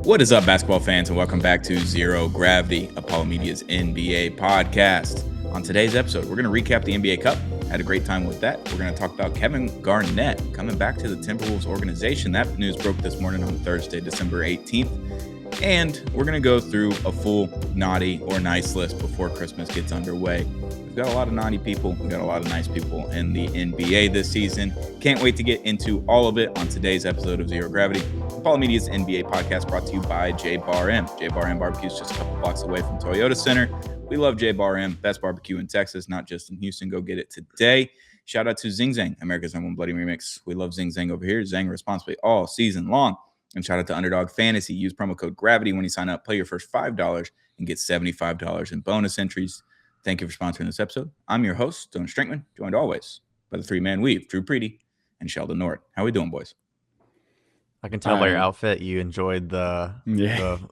What is up, basketball fans, and welcome back to Zero Gravity, Apollo Media's NBA podcast. On today's episode, we're going to recap the NBA Cup. Had a great time with that. We're going to talk about Kevin Garnett coming back to the Timberwolves organization. That news broke this morning on Thursday, December 18th. And we're going to go through a full naughty or nice list before Christmas gets underway. We've got a lot of naughty people. We've got a lot of nice people in the NBA this season. Can't wait to get into all of it on today's episode of Zero Gravity. Apollo Media's NBA podcast brought to you by J Bar M. J Bar M Barbecue is just a couple blocks away from Toyota Center. We love J Bar M, best barbecue in Texas, not just in Houston. Go get it today. Shout out to Zing Zang, America's #1 Bloody Remix. We love Zing Zang over here. Zang responsibly all season long. And shout out to Underdog Fantasy. Use promo code GRAVITY when you sign up. Play your first $5 and get $75 in bonus entries. Thank you for sponsoring this episode. I'm your host, Dylan Strinkman, joined always by the three-man weave, Drew Preety and Sheldon Nord. How we doing, boys? I can tell by your outfit you enjoyed the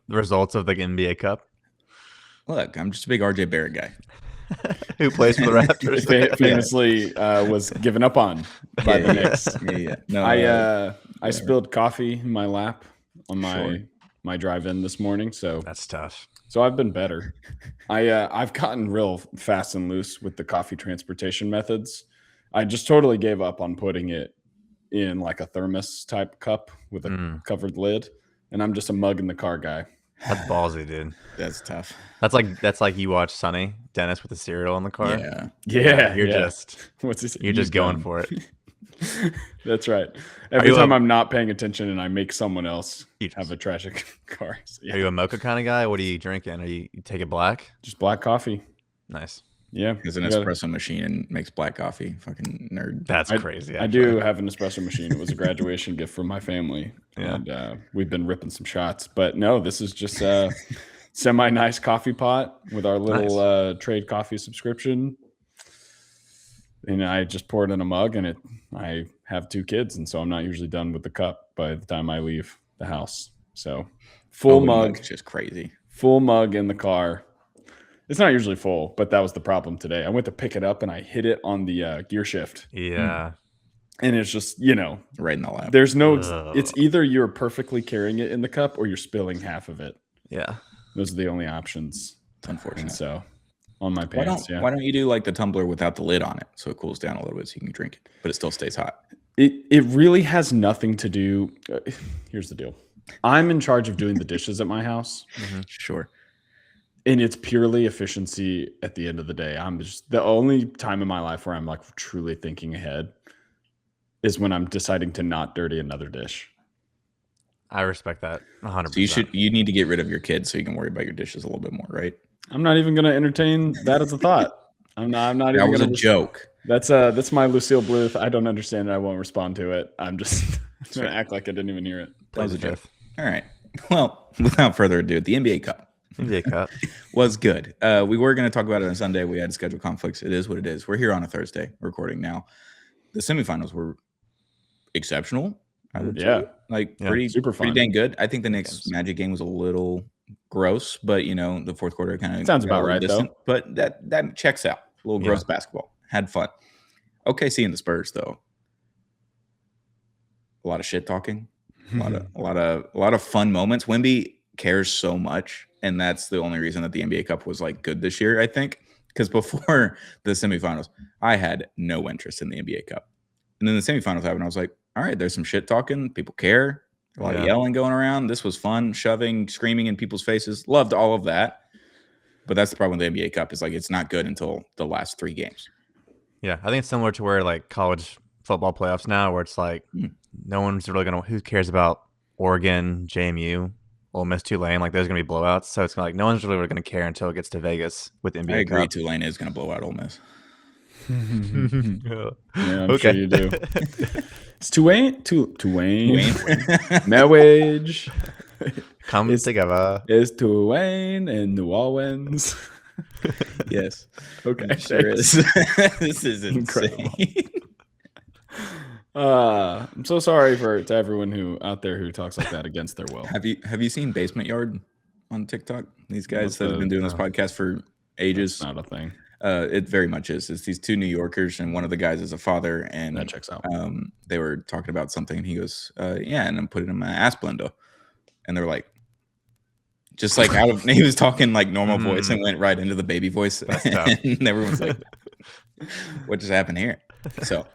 results of the NBA Cup. Look, I'm just a big RJ Barrett guy. Who plays for the Raptors. Famously was given up on by the Knicks. No, I spilled coffee in my lap on my drive-in this morning, so that's tough. So I've been better. I've gotten real fast and loose with the coffee transportation methods. I just totally gave up on putting it in like a thermos type cup with a covered lid, and I'm just a mug in the car guy. That's ballsy, dude. That's tough. That's like you watch Sonny Dennis with the cereal in the car. Yeah. You're just going for it. That's right. Every time I'm not paying attention and I make someone else have a tragic car. So, Are you a mocha kind of guy? What are you drinking? You take it black? Just black coffee. Nice. Yeah. There's an espresso machine and makes black coffee. Fucking nerd. That's crazy. I do have an espresso machine. It was a graduation gift from my family. Yeah. And we've been ripping some shots. But no, this is just a semi-nice coffee pot with our little trade coffee subscription. And I just pour it in a mug, and I have 2 kids, and so I'm not usually done with the cup by the time I leave the house. So full mug. It's just crazy. Full mug in the car. It's not usually full, but that was the problem today. I went to pick it up, and I hit it on the gear shift. Yeah. And it's just, right in the lap. There's no, it's either you're perfectly carrying it in the cup or you're spilling half of it. Yeah. Those are the only options. It's unfortunate. And so on my pants, why don't you do like the tumbler without the lid on it so it cools down a little bit so you can drink it, but it still stays hot? It really has nothing to do. Here's the deal. I'm in charge of doing the dishes at my house. Mm-hmm. Sure. And it's purely efficiency at the end of the day. I'm just the only time in my life where I'm like truly thinking ahead is when I'm deciding to not dirty another dish. I respect that 100%. So you need to get rid of your kids so you can worry about your dishes a little bit more, right? I'm not even going to entertain that as a thought. I'm not even that was gonna a joke. That's my Lucille Bluth. I don't understand it. I won't respond to it. I'm just going to act like I didn't even hear it. That was a joke. All right. Well, without further ado, the NBA Cup. Was good. We were going to talk about it on Sunday. We had schedule conflicts. It is what it is. We're here on a Thursday recording now. The semifinals were exceptional. I would say. Pretty super fun. Pretty dang good. I think the Knicks Magic game was a little gross, but the fourth quarter kind of sounds about right though. But that checks out. A little gross basketball. Had fun. OKC and the Spurs though. A lot of shit talking. A lot of fun moments. Wemby cares so much, and that's the only reason that the NBA Cup was like good this year, I think. Because before the semifinals, I had no interest in the NBA Cup. And then the semifinals happened. I was like, all right, there's some shit talking. People care. A lot of yelling going around. This was fun. Shoving, screaming in people's faces. Loved all of that. But that's the problem with the NBA Cup is like it's not good until the last 3 games. Yeah, I think it's similar to where like college football playoffs now, where it's like no one's really gonna. Who cares about Oregon, JMU, Ole Miss, Tulane? Like there's gonna be blowouts, so it's like no one's really gonna care until it gets to Vegas with the NBA Cup. I agree. Tulane is gonna blow out Ole Miss. Yeah, I'm sure you do. It's Tulane. Marriage. Come together. It's Tulane and New Orleans. Yes. Okay. Sure is. This is insane. I'm so sorry to everyone who out there who talks like that against their will. Have you seen Basement Yard on TikTok? These guys that have been doing this podcast for ages. It's not a thing. It very much is. It's these 2 New Yorkers, and one of the guys is a father, and that checks out. They were talking about something, and he goes, "Yeah," and I'm putting it in my ass blender, and they're like, Just like he was talking like normal voice and went right into the baby voice. And everyone's like, what just happened here? So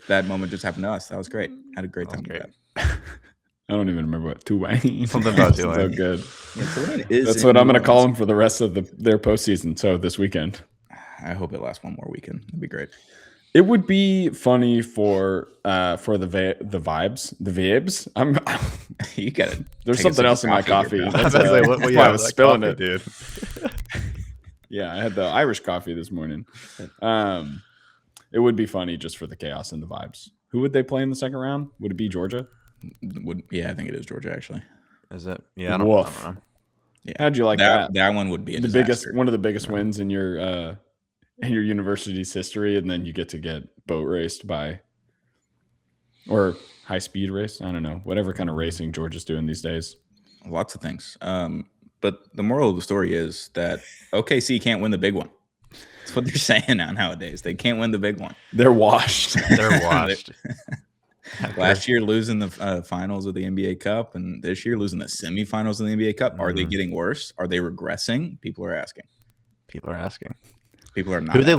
that moment just happened to us. That was great. Had a great time with that. I don't even remember what Tulane. Something about Tulane. So good. Yeah, Tulane is That's what I'm going to call them for the rest of their postseason. So this weekend. I hope it lasts one more weekend. It'd be great. It would be funny for the vibes. You got it. There's something else in my coffee. That's why I was spilling coffee, it, dude. Yeah, I had the Irish coffee this morning. It would be funny just for the chaos and the vibes. Who would they play in the second round? Would it be Georgia? Yeah, I think it is Georgia actually. Is it? Yeah, I don't know. Yeah. How'd you like that? That one would be one of the biggest wins in your university's history, and then you get boat raced or high speed race. I don't know, whatever kind of racing Georgia's doing these days. Lots of things. But the moral of the story is that OKC can't win the big one. That's what they're saying now nowadays. They can't win the big one. They're washed. They're washed. Last year losing the finals of the NBA Cup, and this year losing the semifinals of the NBA Cup. Are they getting worse? Are they regressing? People are asking. People are not. Who'd they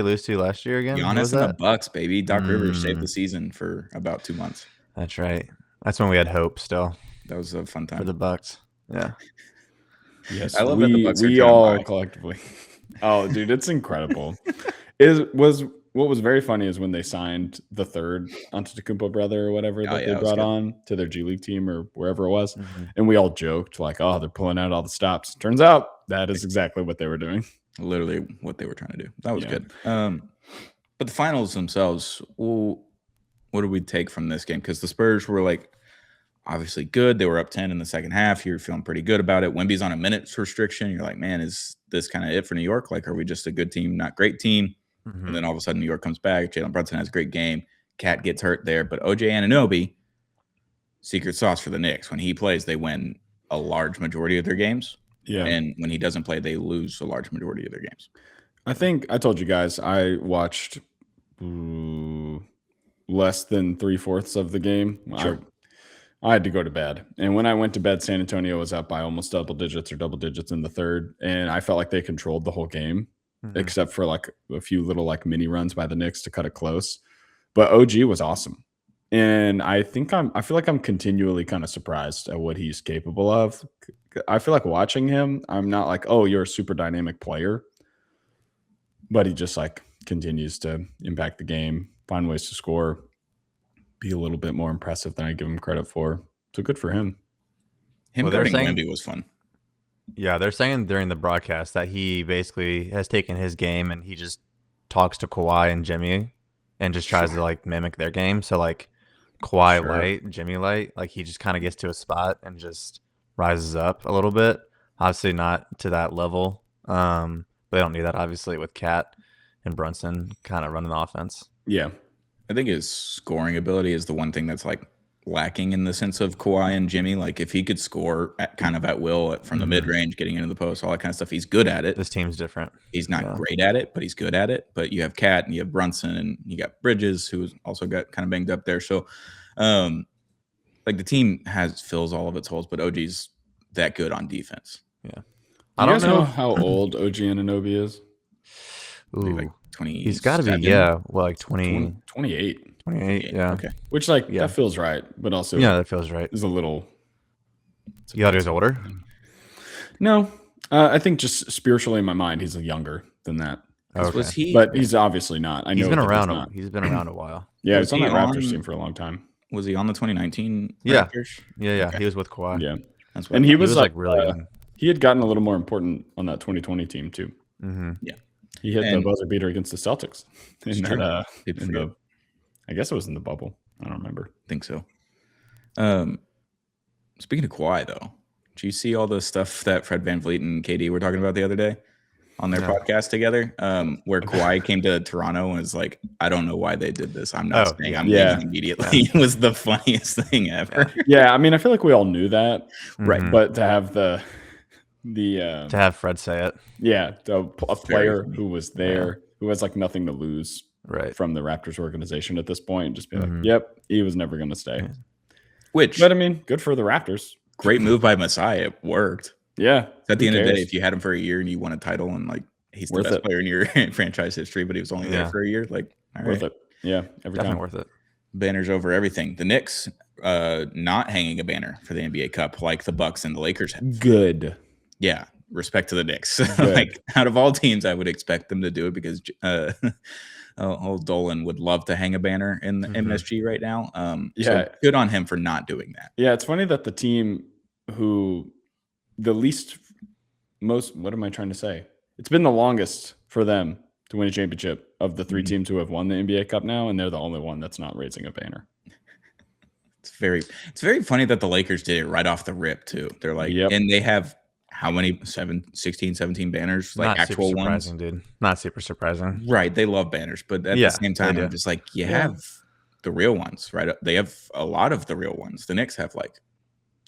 lose to last year again? Giannis and the Bucks, baby. Doc Rivers saved the season for about 2 months. That's right. That's when we had hope still. That was a fun time for the Bucks. Yeah. Yes, I love that the Bucks we all collectively. Oh, dude, it's incredible. What was very funny is when they signed the third Antetokounmpo brother or whatever that they brought on to their G League team or wherever it was. And we all joked like, oh, they're pulling out all the stops. Turns out that is exactly what they were doing. Literally what they were trying to do. That was good. But the finals themselves, what do we take from this game? Because the Spurs were like obviously good. They were up 10 in the second half. You're feeling pretty good about it. Wemby's on a minutes restriction. You're like, man, is this kind of it for New York? Like, are we just a good team, not great team? And then all of a sudden New York comes back. Jalen Brunson has a great game. Cat gets hurt there. But OJ Anunoby, secret sauce for the Knicks. When he plays, they win a large majority of their games. Yeah. And when he doesn't play, they lose a large majority of their games. I think I told you guys I watched less than 3/4 of the game. Sure. I had to go to bed. And when I went to bed, San Antonio was up by almost double digits in the third. And I felt like they controlled the whole game, except for like a few little like mini runs by the Knicks to cut it close. But OG was awesome. And I feel like I'm continually kind of surprised at what he's capable of. I feel like watching him, I'm not like, oh, you're a super dynamic player. But he just like continues to impact the game, find ways to score, be a little bit more impressive than I give him credit for. So good for him. Guarding Wemby was fun. Yeah, they're saying during the broadcast that he basically has taken his game and he just talks to Kawhi and Jimmy and just tries to like mimic their game. So like Kawhi light, Jimmy light, like he just kind of gets to a spot and just rises up a little bit. Obviously not to that level. They don't need that obviously with Cat and Brunson kind of running the offense. Yeah. I think his scoring ability is the one thing that's like lacking in the sense of Kawhi and Jimmy. Like if he could score at will from the mid range, getting into the post, all that kind of stuff, he's good at it. This team's different. He's not great at it, but he's good at it. But you have Cat and you have Brunson and you got Bridges, who's also got kind of banged up there. So like the team fills all of its holes, but OG's that good on defense. Yeah. I don't know how old OG Anunoby is. Ooh. Like 20. He's got to be, like 28. 28, yeah. Okay. Which, that feels right, but also... Yeah, that feels right. Is a little... You thought he was older? No. I think just spiritually in my mind, he's younger than that. Okay. Was he? But he's obviously not. He's been around. He's been around a while. Yeah, he's on that Raptors team for a long time. Was he on the 2019 Raptors? Yeah. Okay. He was with Kawhi. Yeah. That's and he was like really young. He had gotten a little more important on that 2020 team, too. Yeah. He hit the buzzer beater against the Celtics. I guess it was in the bubble. I don't remember. I think so. Speaking of Kawhi, though, did you see all the stuff that Fred VanVleet and KD were talking about the other day on their podcast together? Where Kawhi came to Toronto and was like, I don't know why they did this. I'm not staying. I'm leaving immediately. It was the funniest thing ever. Yeah, I mean, I feel like we all knew that. Right. But to have to have Fred say it. Yeah, a player who was there, who has like nothing to lose from the Raptors organization at this point, just be like, yep, he was never going to stay. But I mean, good for the Raptors. Great move by Masai. It worked. Yeah. At the end of the day, if you had him for a year and you won a title and like he's the best player in your franchise history, but he was only there for a year, like all worth right. it. Yeah, Definitely worth it. Banners over everything. The Knicks not hanging a banner for the NBA Cup like the Bucks and the Lakers have. Good. Yeah, respect to the Knicks. Like out of all teams, I would expect them to do it because old Dolan would love to hang a banner in the MSG right now. So good on him for not doing that. Yeah, it's funny that the team who what am I trying to say? It's been the longest for them to win a championship of the three teams who have won the NBA Cup now, and they're the only one that's not raising a banner. It's very funny that the Lakers did it right off the rip too. They're like, and they have how many 16, 17 banners, like not actual super ones, surprising, dude. Not super surprising, right? They love banners, but at the same time, I'm just like, you have the real ones, right? They have a lot of the real ones. The Knicks have like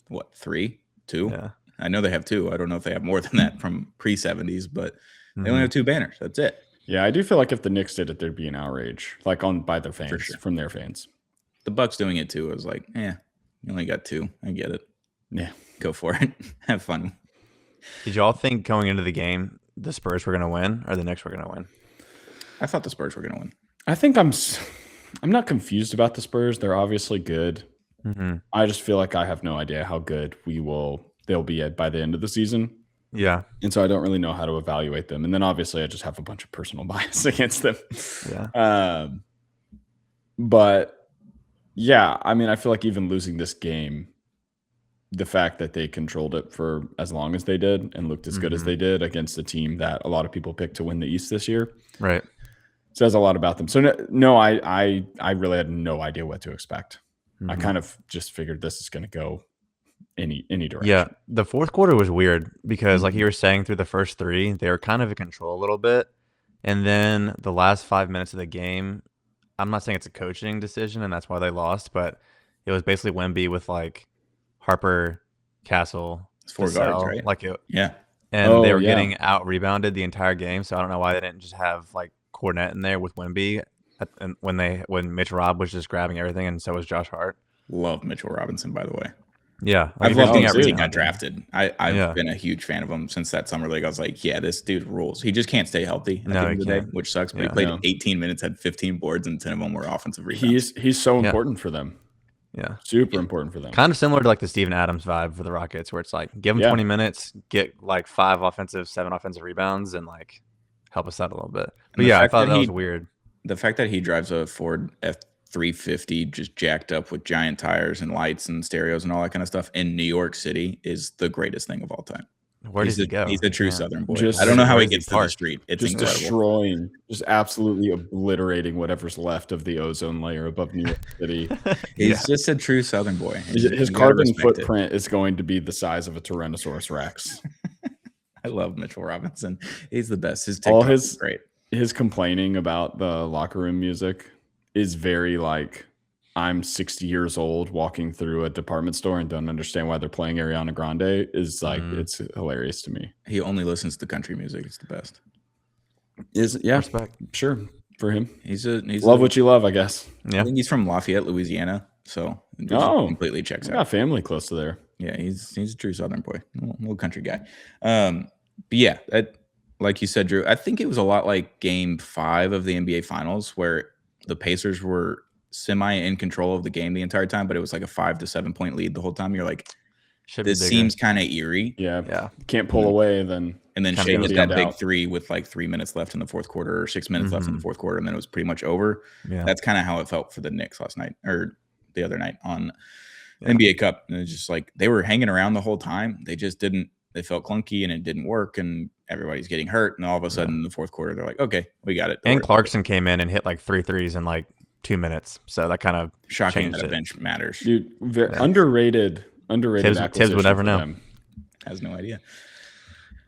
what, 3, 2? Yeah. I know they have 2. I don't know if they have more than that from pre-70s, but they only have 2 banners. That's it. Yeah, I do feel like if the Knicks did it, there'd be an outrage, like by their fans, from their fans. The Bucks doing it too. I was like, you only got 2. I get it. Yeah, go for it. Have fun. Did y'all think going into the game the Spurs were going to win or the Knicks were going to win? I thought the Spurs were going to win. I think I'm not confused about the Spurs. They're obviously good. I just feel like I have no idea how good they'll be by the end of the season. Yeah. And so I don't really know how to evaluate them. And then obviously I just have a bunch of personal bias against them. Yeah. But yeah, I mean, I feel like even losing this game, the fact that they controlled it for as long as they did and looked as good as they did against a team that a lot of people picked to win the East this year, right, says a lot about them. So no, I really had no idea what to expect. I kind of just figured this is going to go any direction. Yeah, the fourth quarter was weird because, like you were saying, through the first 3, they were kind of in control a little bit, and then the last 5 minutes of the game, I'm not saying it's a coaching decision and that's why they lost, but it was basically Wemby with like Harper, Castle, 4 guards, right? Like it, and they were getting out rebounded the entire game. So I don't know why they didn't just have like Cornette in there with Wemby when Mitch Rob was just grabbing everything, and so was Josh Hart. Love Mitchell Robinson, by the way. Yeah, I've loved him since he got drafted. I've been a huge fan of him since that summer league. I was like, this dude rules. He just can't stay healthy at the end of the day, which sucks. But he played 18 minutes, had 15 boards, and 10 of them were offensive rebounds. He's so important for them. Yeah, super important for them. Kind of similar to like the Steven Adams vibe for the Rockets, where it's like give him 20 minutes, get like 7 offensive rebounds, and like help us out a little bit. But I thought that was weird. The fact that he drives a Ford F350 just jacked up with giant tires and lights and stereos and all that kind of stuff in New York City is the greatest thing of all time. Where does he go? He's a true Southern boy. I don't know how he gets to the street. It's just incredible. Destroying, just absolutely obliterating whatever's left of the ozone layer above New York City. He's just a true Southern boy. His carbon footprint is going to be the size of a Tyrannosaurus Rex. I love Mitchell Robinson. He's the best. His TikTok is great. His complaining about the locker room music is very like, I'm 60 years old walking through a department store and don't understand why they're playing Ariana Grande is like, it's hilarious to me. He only listens to country music. It's the best. Respect. Sure. For him. He's love what you love, I guess. Yeah. I think he's from Lafayette, Louisiana. So completely checks out. Got family close to there. Yeah. He's a true Southern boy, little country guy. But yeah, like you said, Drew, I think it was a lot like game 5 of the NBA finals where the Pacers were semi in control of the game the entire time, but it was like a 5 to 7 point lead the whole time. You're like, this seems kind of eerie. Yeah. Can't pull away. And then Shea hit that big 3 with like 3 minutes left in the fourth quarter or 6 minutes left in the fourth quarter. And then it was pretty much over. Yeah. That's kind of how it felt for the Knicks last night or the other night on NBA Cup. And it's just like they were hanging around the whole time. They just didn't. They felt clunky and it didn't work. And everybody's getting hurt. And all of a sudden in the fourth quarter, they're like, okay, we got it. And Clarkson came in and hit like 3 threes in like 2 minutes. So that kind of shocking that a bench matters. Dude, underrated. Tibbs would never know. Has no idea.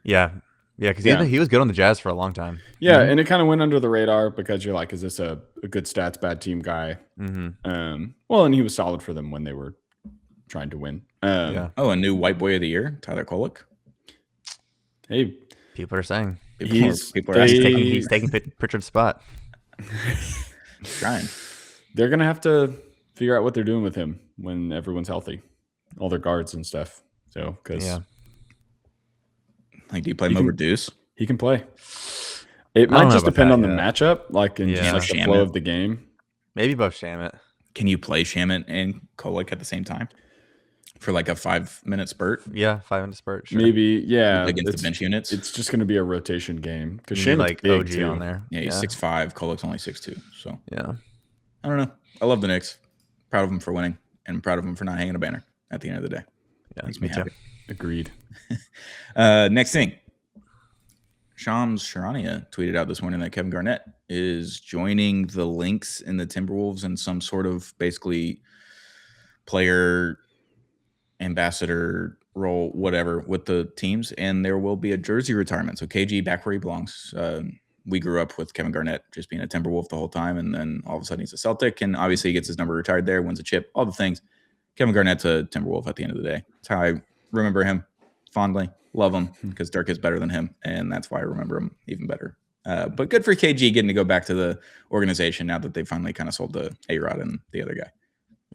Yeah, because he was good on the Jazz for a long time. Yeah, and it kind of went under the radar because you're like, is this a good stats, bad team guy? Well, and he was solid for them when they were trying to win. A new white boy of the year, Tyler Kolek. Hey, people are saying he's taking Pritchard's spot. Trying. They're gonna have to figure out what they're doing with him when everyone's healthy, all their guards and stuff. So, because Like, do you play him over Deuce? He can play. It might just depend on the matchup, like in just like the flow of the game. Maybe both Shamit. Can you play Shamit and Kolek at the same time for like a 5-minute spurt? Yeah, 5-minute spurt. Sure. Maybe, yeah. Against the bench units, it's just going to be a rotation game because Shamit's like OG too. on there. Yeah, he's 6'5". Kolek's only 6'2". So yeah, I don't know. I love the Knicks. Proud of them for winning, and proud of them for not hanging a banner at the end of the day. Yeah, makes me happy. Agreed. Next thing. Shams Charania tweeted out this morning that Kevin Garnett is joining the Lynx in the Timberwolves in some sort of basically player ambassador role, whatever, with the teams, and there will be a jersey retirement. So KG back where he belongs. We grew up with Kevin Garnett just being a Timberwolf the whole time, and then all of a sudden he's a Celtic, and obviously he gets his number retired there, wins a chip, all the things. Kevin Garnett's a Timberwolf at the end of the day. That's how I remember him fondly. Love him because Dirk is better than him, and that's why I remember him even better. But good for KG getting to go back to the organization now that they finally kind of sold to A-Rod and the other guy.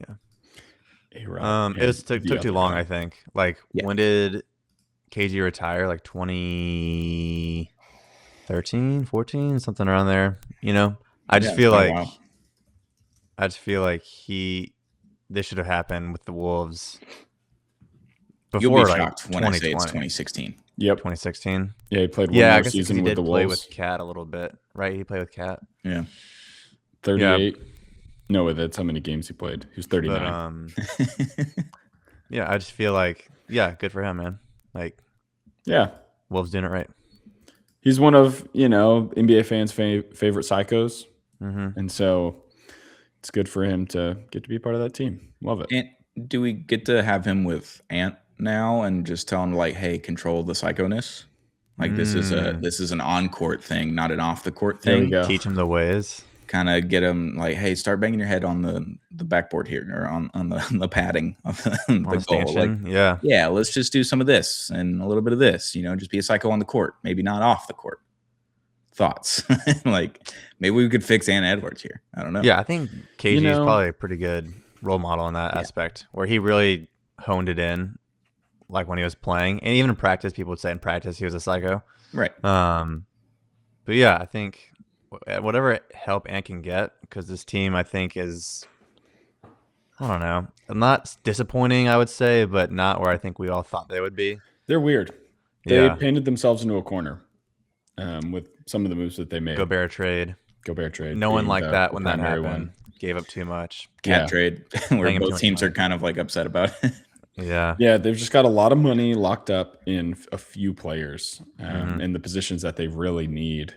Yeah. A-Rod. It took too long, I think. Like, when did KG retire? Like 2013, 14, something around there. You know, I just feel like this should have happened with the Wolves. You'll be shocked when I say it's 2016. Yep. 2016. Yeah, he played one more season with the Wolves. Play with Cat a little bit, right? He played with Cat. Yeah. 38. Yeah. No, that's how many games he played. He was 39. But, yeah, I just feel like, good for him, man. Like, yeah, Wolves doing it right. He's one of, NBA fans' favorite psychos. Mm-hmm. And so it's good for him to get to be part of that team. Love it. And do we get to have him with Ant now and just tell him, like, hey, control the psychoness? Like, this is an on-court thing, not an off-the-court thing. Teach him the ways. Kind of get him, like, hey, start banging your head on the backboard here, or on the padding of the goal. Like, yeah, let's just do some of this and a little bit of this. Just be a psycho on the court, maybe not off the court. Thoughts? Like, maybe we could fix Ant Edwards here. I don't know. Yeah, I think KG is probably a pretty good role model in that aspect, where he really honed it in, like when he was playing, and even in practice, people would say in practice he was a psycho, right? But yeah, I think whatever help Ant can get, because this team, I think, is, I don't know, not disappointing, I would say, but not where I think we all thought they would be. They're weird. They painted themselves into a corner with some of the moves that they made. Gobert trade. No one liked that when that happened. Gave up too much. Cat trade, where both teams are kind of like upset about it. Yeah, they've just got a lot of money locked up in a few players in the positions that they really need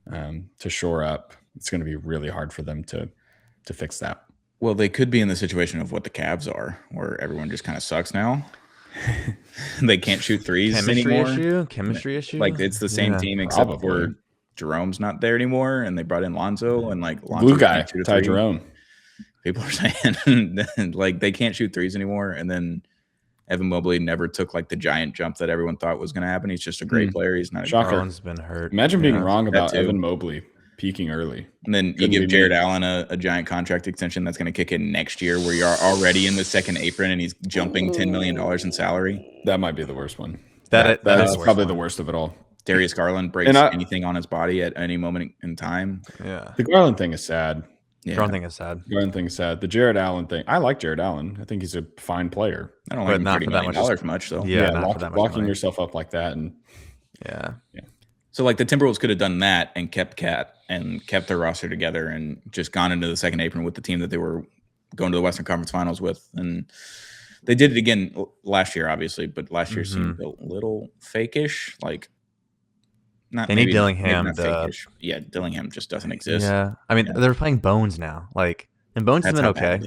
to shore up. It's going to be really hard for them to fix that. Well, they could be in the situation of what the Cavs are, where everyone just kind of sucks now. They can't shoot threes anymore. Chemistry issue. Like, it's the same team except for Jerome's not there anymore, and they brought in Lonzo, and like Lonzo blue guy, Ty Jerome. People are saying like they can't shoot threes anymore, and then Evan Mobley never took like the giant jump that everyone thought was going to happen. He's just a great player. He's not. Shocker. Been hurt. Imagine being wrong about Evan Mobley peaking early, and then you give Jared Allen a giant contract extension that's going to kick in next year, where you're already in the second apron, and he's jumping $10 million in salary. That might be the worst one. That is probably the worst of it all. Darius Garland breaks anything on his body at any moment in time. Yeah. The Garland thing is sad. Yeah. Garland thing is sad. The Jared Allen thing. I like Jared Allen. I think he's a fine player. I don't like him $30 million much, though. Yeah, locking yourself up like that. And yeah. So, like, the Timberwolves could have done that and kept Cat and kept their roster together and just gone into the second apron with the team that they were going to the Western Conference Finals with. And they did it again last year, obviously, but last year seemed a little fake-ish. Like, they need Dillingham. Yeah, Dillingham just doesn't exist. Yeah, I mean, they're playing Bones now. Like, and Bones has been okay.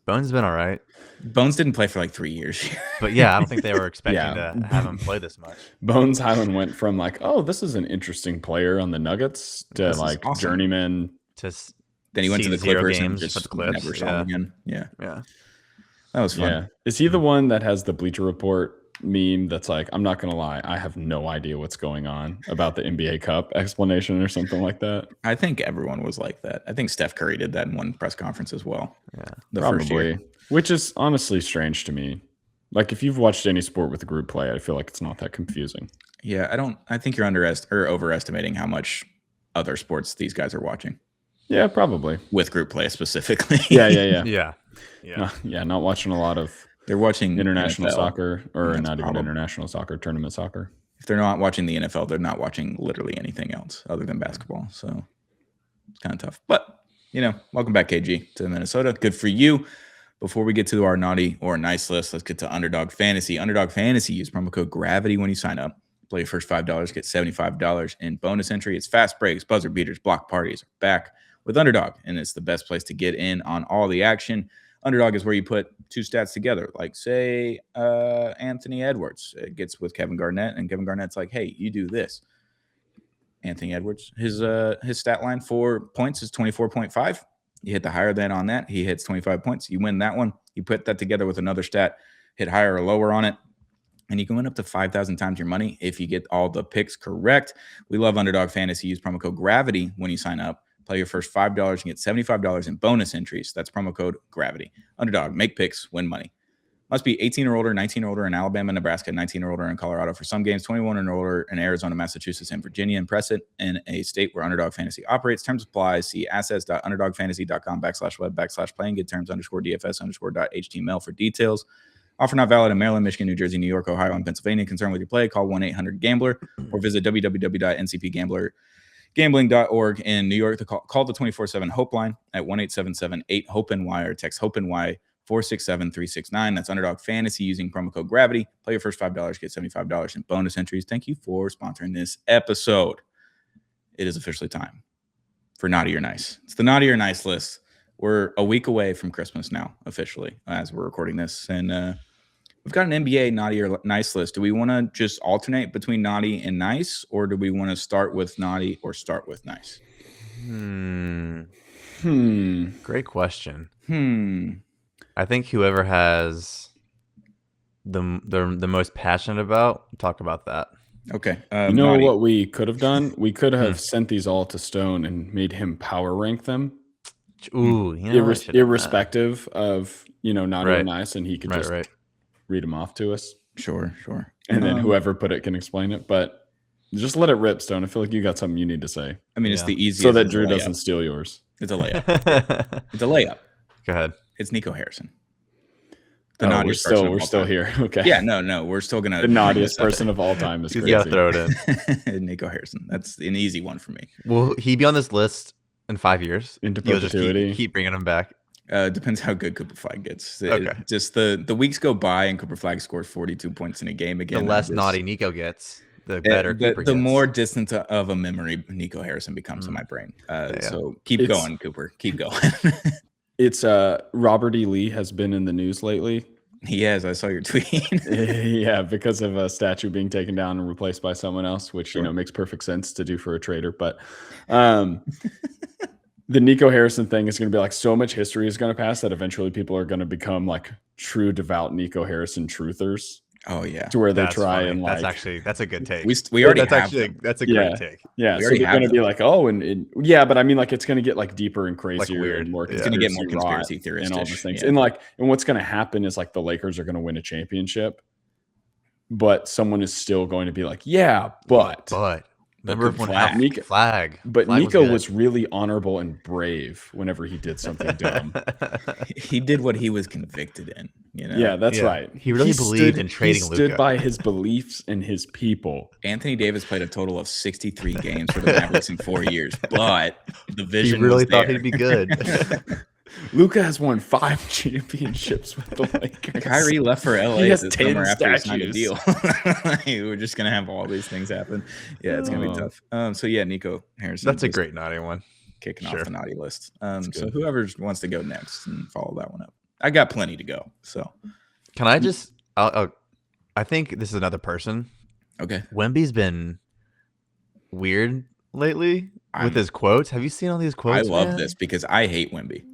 Bones has been all right. Bones didn't play for like 3 years. But yeah, I don't think they were expecting to have him play this much. Bones Highland went from like, oh, this is an interesting player on the Nuggets to like awesome. Journeyman. Then he went to the Clippers and just never saw him again. Yeah. That was fun. Yeah. Is he the one that has the Bleacher Report meme that's like, I'm not gonna lie, I have no idea what's going on about the NBA Cup explanation or something like that? I think everyone was like that. I think Steph Curry did that in one press conference as well. Yeah, probably. Which is honestly strange to me. Like, if you've watched any sport with group play, I feel like it's not that confusing. Yeah, I think you're overestimating how much other sports these guys are watching. Yeah, probably. With group play specifically. Yeah. Not watching a lot of they're watching international NFL, soccer, or not even international soccer, tournament soccer. If they're not watching the NFL, they're not watching literally anything else other than basketball. So it's kind of tough. But, welcome back, KG, to Minnesota. Good for you. Before we get to our naughty or nice list, let's get to Underdog Fantasy. Underdog Fantasy, use promo code GRAVITY when you sign up. Play your first $5, get $75 in bonus entry. It's fast breaks, buzzer beaters, block parties are back with Underdog, and it's the best place to get in on all the action. Underdog is where you put two stats together, like, say, Anthony Edwards gets with Kevin Garnett, and Kevin Garnett's like, hey, you do this. Anthony Edwards, his stat line for points is 24.5. You hit the higher than on that. He hits 25 points. You win that one. You put that together with another stat, hit higher or lower on it, and you can win up to 5,000 times your money if you get all the picks correct. We love Underdog Fantasy. Use promo code GRAVITY when you sign up. Play your first $5 and get $75 in bonus entries. That's promo code GRAVITY. Underdog, make picks, win money. Must be 18 or older, 19 or older in Alabama, Nebraska, 19 or older in Colorado for some games, 21 and older in Arizona, Massachusetts, and Virginia. Impress it in a state where Underdog Fantasy operates. Terms apply. See assets.underdogfantasy.com/web/play and get terms _DFS_.html for details. Offer not valid in Maryland, Michigan, New Jersey, New York, Ohio, and Pennsylvania. Concerned with your play, call 1-800-GAMBLER or visit www.ncpgambling.org in New York. Call the 24/7 HOPEline at 1-877-8-HOPENY or text HOPENY 467-369. That's Underdog Fantasy using promo code GRAVITY. Play your first $5, get $75 in bonus entries. Thank you for sponsoring this episode. It is officially time for Naughty or Nice. It's the Naughty or Nice list. We're a week away from Christmas now, officially, as we're recording this. And we've got an NBA Naughty or Nice list. Do we want to just alternate between Naughty and Nice, or do we want to start with Naughty or start with Nice? Great question. I think whoever has the most passionate about, talk about that. Okay. Naughty. What we could have done? We could have sent these all to Stone and made him power rank them. Ooh, irrespective of Naughty or Nice, and he could just read them off to us. Sure. And then whoever put it can explain it. But just let it rip, Stone. I feel like you got something you need to say. I mean, it's the easiest. So that Drew doesn't steal yours. It's a layup. It's a layup. Go ahead. It's Nico Harrison. We're still here. Okay. Yeah, no, we're still gonna. The naughtiest person of all time is crazy. You gotta throw it in. Nico Harrison. That's an easy one for me. Will he be on this list in 5 years? Into perpetuity. Just keep bringing him back. Depends how good Cooper Flag gets. Okay. Just the weeks go by and Cooper Flag scores 42 points in a game again. The less naughty Nico gets, the better Cooper gets. The more distant of a memory Nico Harrison becomes in my brain. So keep going, Cooper. Keep going. It's Robert E. Lee has been in the news lately. He has. I saw your tweet. Yeah, because of a statue being taken down and replaced by someone else, which makes perfect sense to do for a trader. But the Nico Harrison thing is going to be like so much history is going to pass that eventually people are going to become like true devout Nico Harrison truthers. Oh yeah, to where they try and like that's a good take. We already that's a great take. Yeah, so they're going to be like, but I mean, like it's going to get like deeper and crazier and more. It's going to get more conspiracy theorists and all these things. And what's going to happen is like the Lakers are going to win a championship, but someone is still going to be like, but. Remember when Flag. But Nico was really honorable and brave whenever he did something dumb. He did what he was convicted in. Yeah, that's right. He really believed in trading Luka. He stood by his beliefs and his people. Anthony Davis played a total of 63 games for the Mavericks in 4 years, but the vision he really was thought there. he'd be good. Luka has won 5 championships with the Lakers. Kyrie left for LA. He has this 10 summer after he signed a statues. deal. We're just gonna have all these things happen. Yeah, it's gonna be tough. So yeah, Nico Harrison. That's a great naughty one. Kicking off the naughty list. So whoever wants to go next and follow that one up. I got plenty to go. So can I just? I think this is another person. Okay. Wemby's been weird lately with his quotes. Have you seen all these quotes? I love this because I hate Wemby.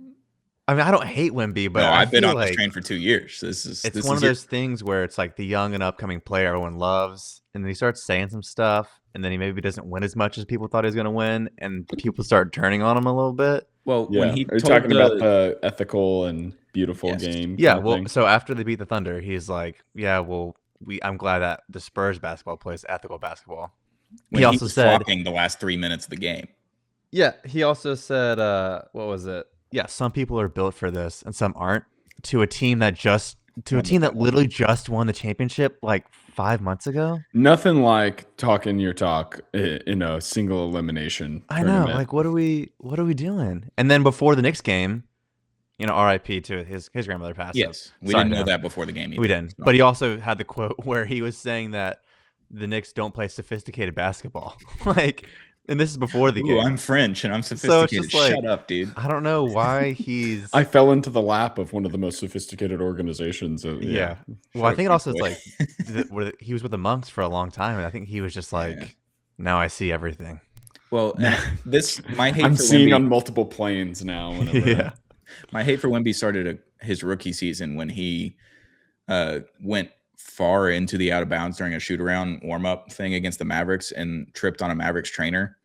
I mean, I don't hate Wemby, but I've been on this train for 2 years. It's one of those things where it's like the young and upcoming player everyone loves, and then he starts saying some stuff, and then he maybe doesn't win as much as people thought he was going to win, and people start turning on him a little bit. Well, when he are you talking about the ethical and beautiful game? Yeah, well, so after they beat the Thunder, he's like, yeah, well, I'm glad that the Spurs basketball plays ethical basketball. When he also said flocking the last 3 minutes of the game. Yeah, he also said, what was it? Yeah, some people are built for this and some aren't. To a team that literally just won the championship like 5 months ago. Nothing like talking your talk in a single elimination tournament. I know, like what are we doing? And then before the Knicks game, RIP to his grandmother passed. Yes, we didn't know that before the game either. We didn't. So. But he also had the quote where he was saying that the Knicks don't play sophisticated basketball. And this is before the game. I'm French and I'm sophisticated. So shut up, dude. I don't know why he's. I fell into the lap of one of the most sophisticated organizations. Yeah. Well, I think it also is like he was with the monks for a long time, and I think he was just like, now I see everything. Well, my hate. I'm seeing on multiple planes now. Yeah. My hate for Wemby started his rookie season when he went far into the out of bounds during a shoot around warm up thing against the Mavericks and tripped on a Mavericks trainer.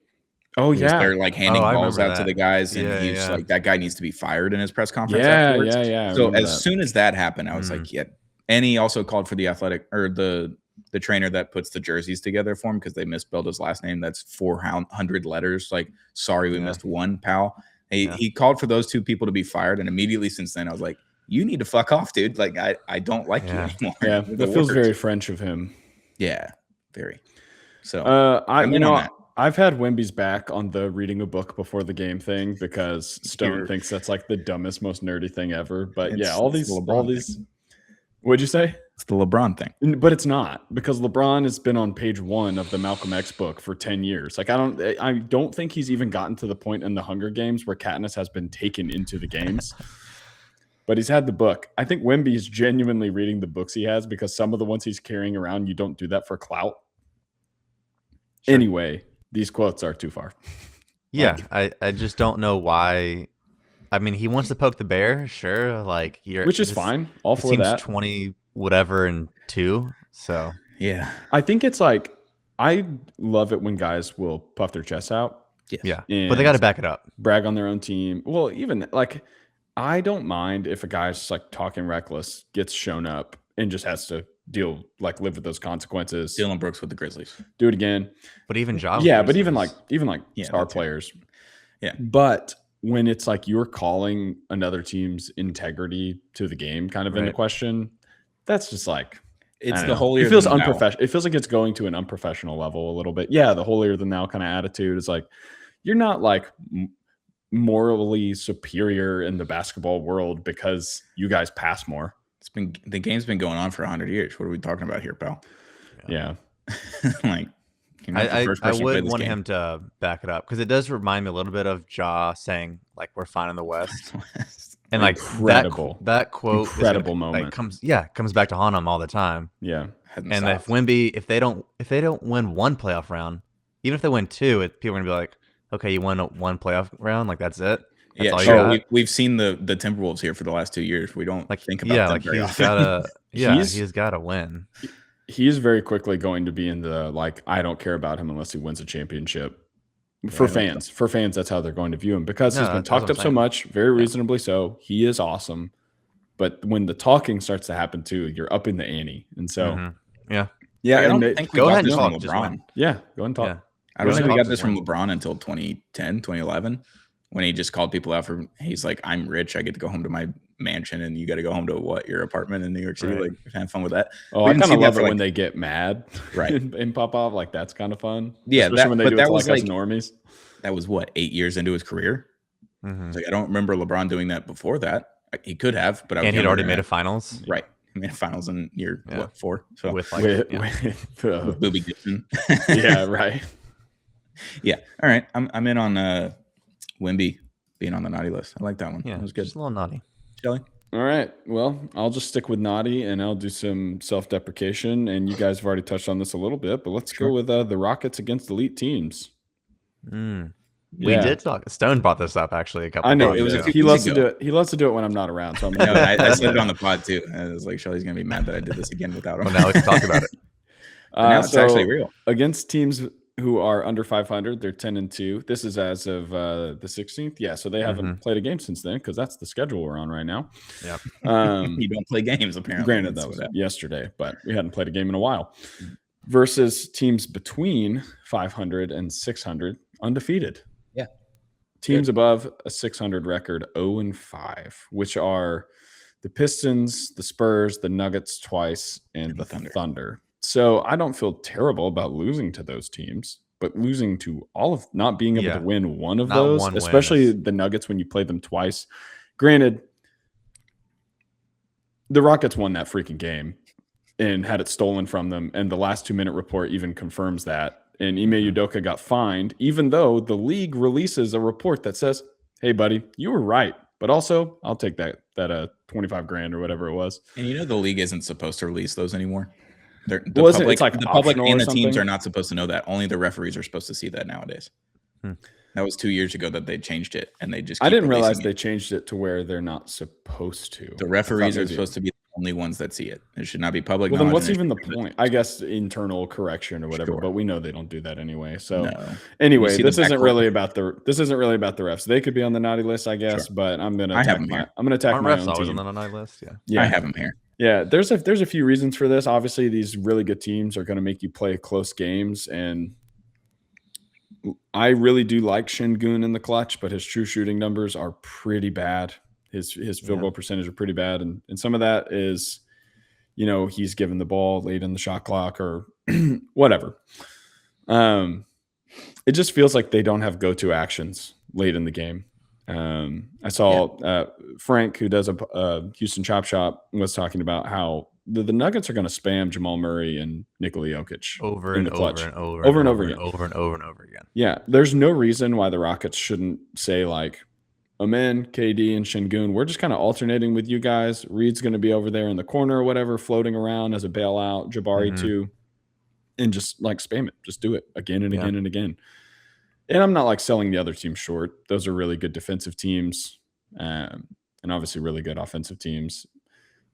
Oh yeah, they're like handing balls out to the guys, and he's like, that guy needs to be fired in his press conference. Afterwards. So as soon as that happened, I was like, yeah. And he also called for the athletic or the trainer that puts the jerseys together for him because they misspelled his last name. That's 400 letters. Like, sorry, we missed one, pal. He called for those two people to be fired, and immediately since then, I was like, you need to fuck off, dude. Like, I don't like you anymore. Yeah, that feels very French of him. Yeah, very. So I've had Wemby's back on the reading a book before the game thing because Stone thinks that's like the dumbest, most nerdy thing ever. But all these. What'd you say? It's the LeBron thing. But it's not, because LeBron has been on page 1 of the Malcolm X book for 10 years. Like, I don't think he's even gotten to the point in the Hunger Games where Katniss has been taken into the games. But he's had the book. I think Wemby is genuinely reading the books he has because some of the ones he's carrying around, you don't do that for clout. Sure. Anyway, these quotes are too far. Yeah, I just don't know why. I mean, he wants to poke the bear, sure. Like, which is fine. All for that. 20 whatever and 2. So yeah, I think it's like, I love it when guys will puff their chests out. Yeah, but they got to back it up. Brag on their own team. Well, even like, I don't mind if a guy's just like talking reckless, gets shown up, and just has to live with those consequences. Dylan Brooks with the Grizzlies. Do it again. But even Josh. Yeah, but even like star players. Yeah. But when it's like you're calling another team's integrity to the game kind of into question, that's just like, it's the holier. It feels unprofessional. It feels like it's going to an unprofessional level a little bit. Yeah, the holier than thou kind of attitude is like, you're not like morally superior in the basketball world because you guys pass more. The game's been going on for 100 years. What are we talking about here, pal? Yeah. Like, I would want him to back it up because it does remind me a little bit of Ja saying like, we're fine in the West. And like that quote, incredible moment, comes back to haunt him all the time. Yeah. And if Wemby, if they don't win one playoff round, even if they win 2, people are gonna be like, okay, you won one playoff round, like that's it. That's all you got? We've seen the Timberwolves here for the last 2 years. We don't think about them very often. He's gotta win. He is very quickly going to be in the like, I don't care about him unless he wins a championship. For fans, that's how they're going to view him because he's been talked up so much, very reasonably so. He is awesome, but when the talking starts to happen too, you're up in the ante, and so I don't think we got this from LeBron. Yeah, go and talk. Yeah. I don't think we got this from LeBron until 2010, 2011, when he just called people out for. He's like, I'm rich, I get to go home to my mansion, and you got to go home to your apartment in New York City. Like, have fun with that. Oh, I kind of love it when they get mad, right? and pop off. Like, that's kind of fun. Yeah, especially when they do it to like us normies. That was 8 years into his career. Like, I don't remember LeBron doing that before that. He could have, but he'd already made a finals. Right, he made a finals in year 4. So with Booby Gibson. Yeah, right. Yeah. All right. I'm in on Wemby being on the naughty list. I like that one. Yeah, it was good. Just a little naughty. Shelly? All right. Well, I'll just stick with naughty and I'll do some self-deprecation. And you guys have already touched on this a little bit, but let's go with the Rockets against elite teams. We did talk. Stone brought this up actually a couple. I know it was. He loves to do it. He loves to do it when I'm not around. So I said it on the pod too. I was like, Shelly's gonna be mad that I did this again without him. Well, now let's talk about it. Now it's actually real against teams who are under 500. They're 10-2. This is as of the 16th. Yeah, so they haven't played a game since then because that's the schedule we're on right now. Yep. You don't play games, apparently. Granted, that was yesterday, but we hadn't played a game in a while. Versus teams between 500 and 600, undefeated. Yeah. Teams above a 600 record, 0-5, which are the Pistons, the Spurs, the Nuggets twice, and the Thunder. So I don't feel terrible about losing to those teams, but losing to all of not being able to win one of those, especially the Nuggets when you play them twice. Granted, the Rockets won that freaking game and had it stolen from them, and the last 2-minute report even confirms that. And Ime Udoka got fined, even though the league releases a report that says, "Hey, buddy, you were right, but also I'll take that $25,000 or whatever it was." And the league isn't supposed to release those anymore. The public and the teams are not supposed to know that. Only the referees are supposed to see that nowadays. That was 2 years ago that they changed it, and they just. I didn't realize they changed it to where they're not supposed to. The referees are supposed to be the only ones that see it. It should not be public. Well, then what's even the point? I guess internal correction or whatever, but we know they don't do that anyway. So anyway, this isn't really about the refs. They could be on the naughty list, I guess, but I'm gonna attack my own team. On the naughty list. Yeah, I have them here. Yeah, there's a few reasons for this. Obviously, these really good teams are going to make you play close games, and I really do like Şengün in the clutch, but his true shooting numbers are pretty bad. His field goal percentage are pretty bad, and some of that is, he's given the ball late in the shot clock or whatever. It just feels like they don't have go-to actions late in the game. I saw Frank, who does a Houston Chop Shop, was talking about how the Nuggets are going to spam Jamal Murray and Nikola Jokic over and over again. Yeah, there's no reason why the Rockets shouldn't say like, Amen, KD, and Şengün, we're just kind of alternating with you guys. Reed's going to be over there in the corner or whatever, floating around as a bailout. Jabari too, and just like spam it. Just do it again and again and again. And I'm not like selling the other team short. Those are really good defensive teams, and obviously really good offensive teams.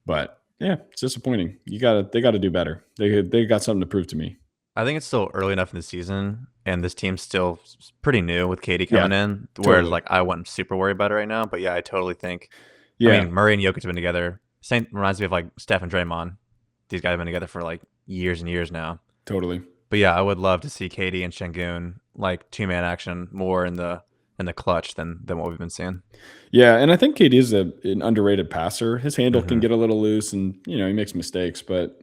But yeah, it's disappointing. They got to do better. They got something to prove to me. I think it's still early enough in the season, and this team's still pretty new with KD coming in. Whereas like I wasn't super worried about it right now, but yeah, I totally think. I mean, Murray and Jokic have been together. Same reminds me of like Steph and Draymond. These guys have been together for like years and years now. Totally. But yeah, I would love to see KD and Şengün like 2-man action more in the clutch than what we've been seeing. Yeah, and I think KD is an underrated passer. His handle can get a little loose, and he makes mistakes, but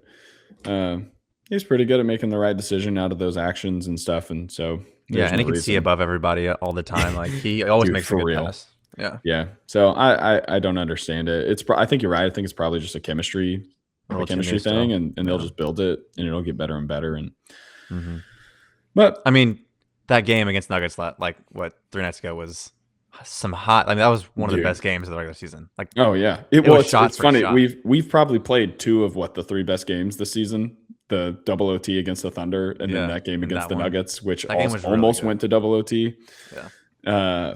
he's pretty good at making the right decision out of those actions and stuff. And so and he can see above everybody all the time. Like he always makes a good pass. Yeah. So I don't understand it. I think you're right. I think it's probably just a chemistry thing, and they'll just build it, and it'll get better and better. And but I mean, that game against Nuggets, like 3 nights ago, was some hot. I mean, that was one of the best games of the regular season. Like, oh yeah, it's funny. We've probably played 2 of the 3 best games this season. The double OT against the Thunder, and then that game against the Nuggets, which almost went to double OT. Yeah,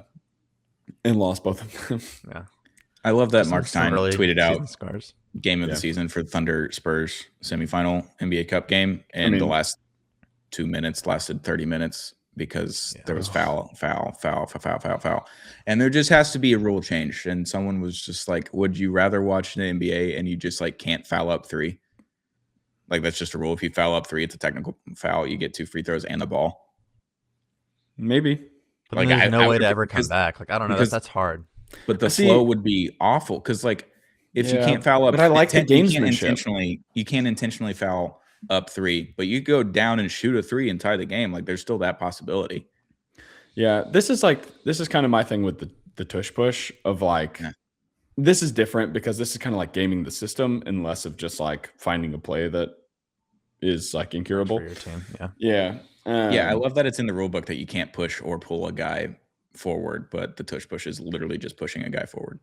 and lost both of them. Yeah, I love that Mark Stein tweeted out game of the season for the Thunder Spurs semifinal NBA Cup game, and the last 2 minutes lasted 30 minutes because there was foul, and there just has to be a rule change. And someone was just like, "Would you rather watch the NBA and you just like can't foul up 3?" Like that's just a rule. If you foul up 3, it's a technical foul. You get 2 free throws and the ball. Maybe. But like there's no way to ever come back. Like I don't know. That's hard. But the flow would be awful because like if you can't foul up, but I like the gamesmanship. You can't intentionally foul up 3, but you go down and shoot a 3 and tie the game. Like there's still that possibility. Yeah, this is kind of my thing with the tush push of like. Yeah. This is different because this is kind of like gaming the system and less of just like finding a play that is like incurable. For your team. Yeah. I love that it's in the rule book that you can't push or pull a guy forward, but the tush push is literally just pushing a guy forward.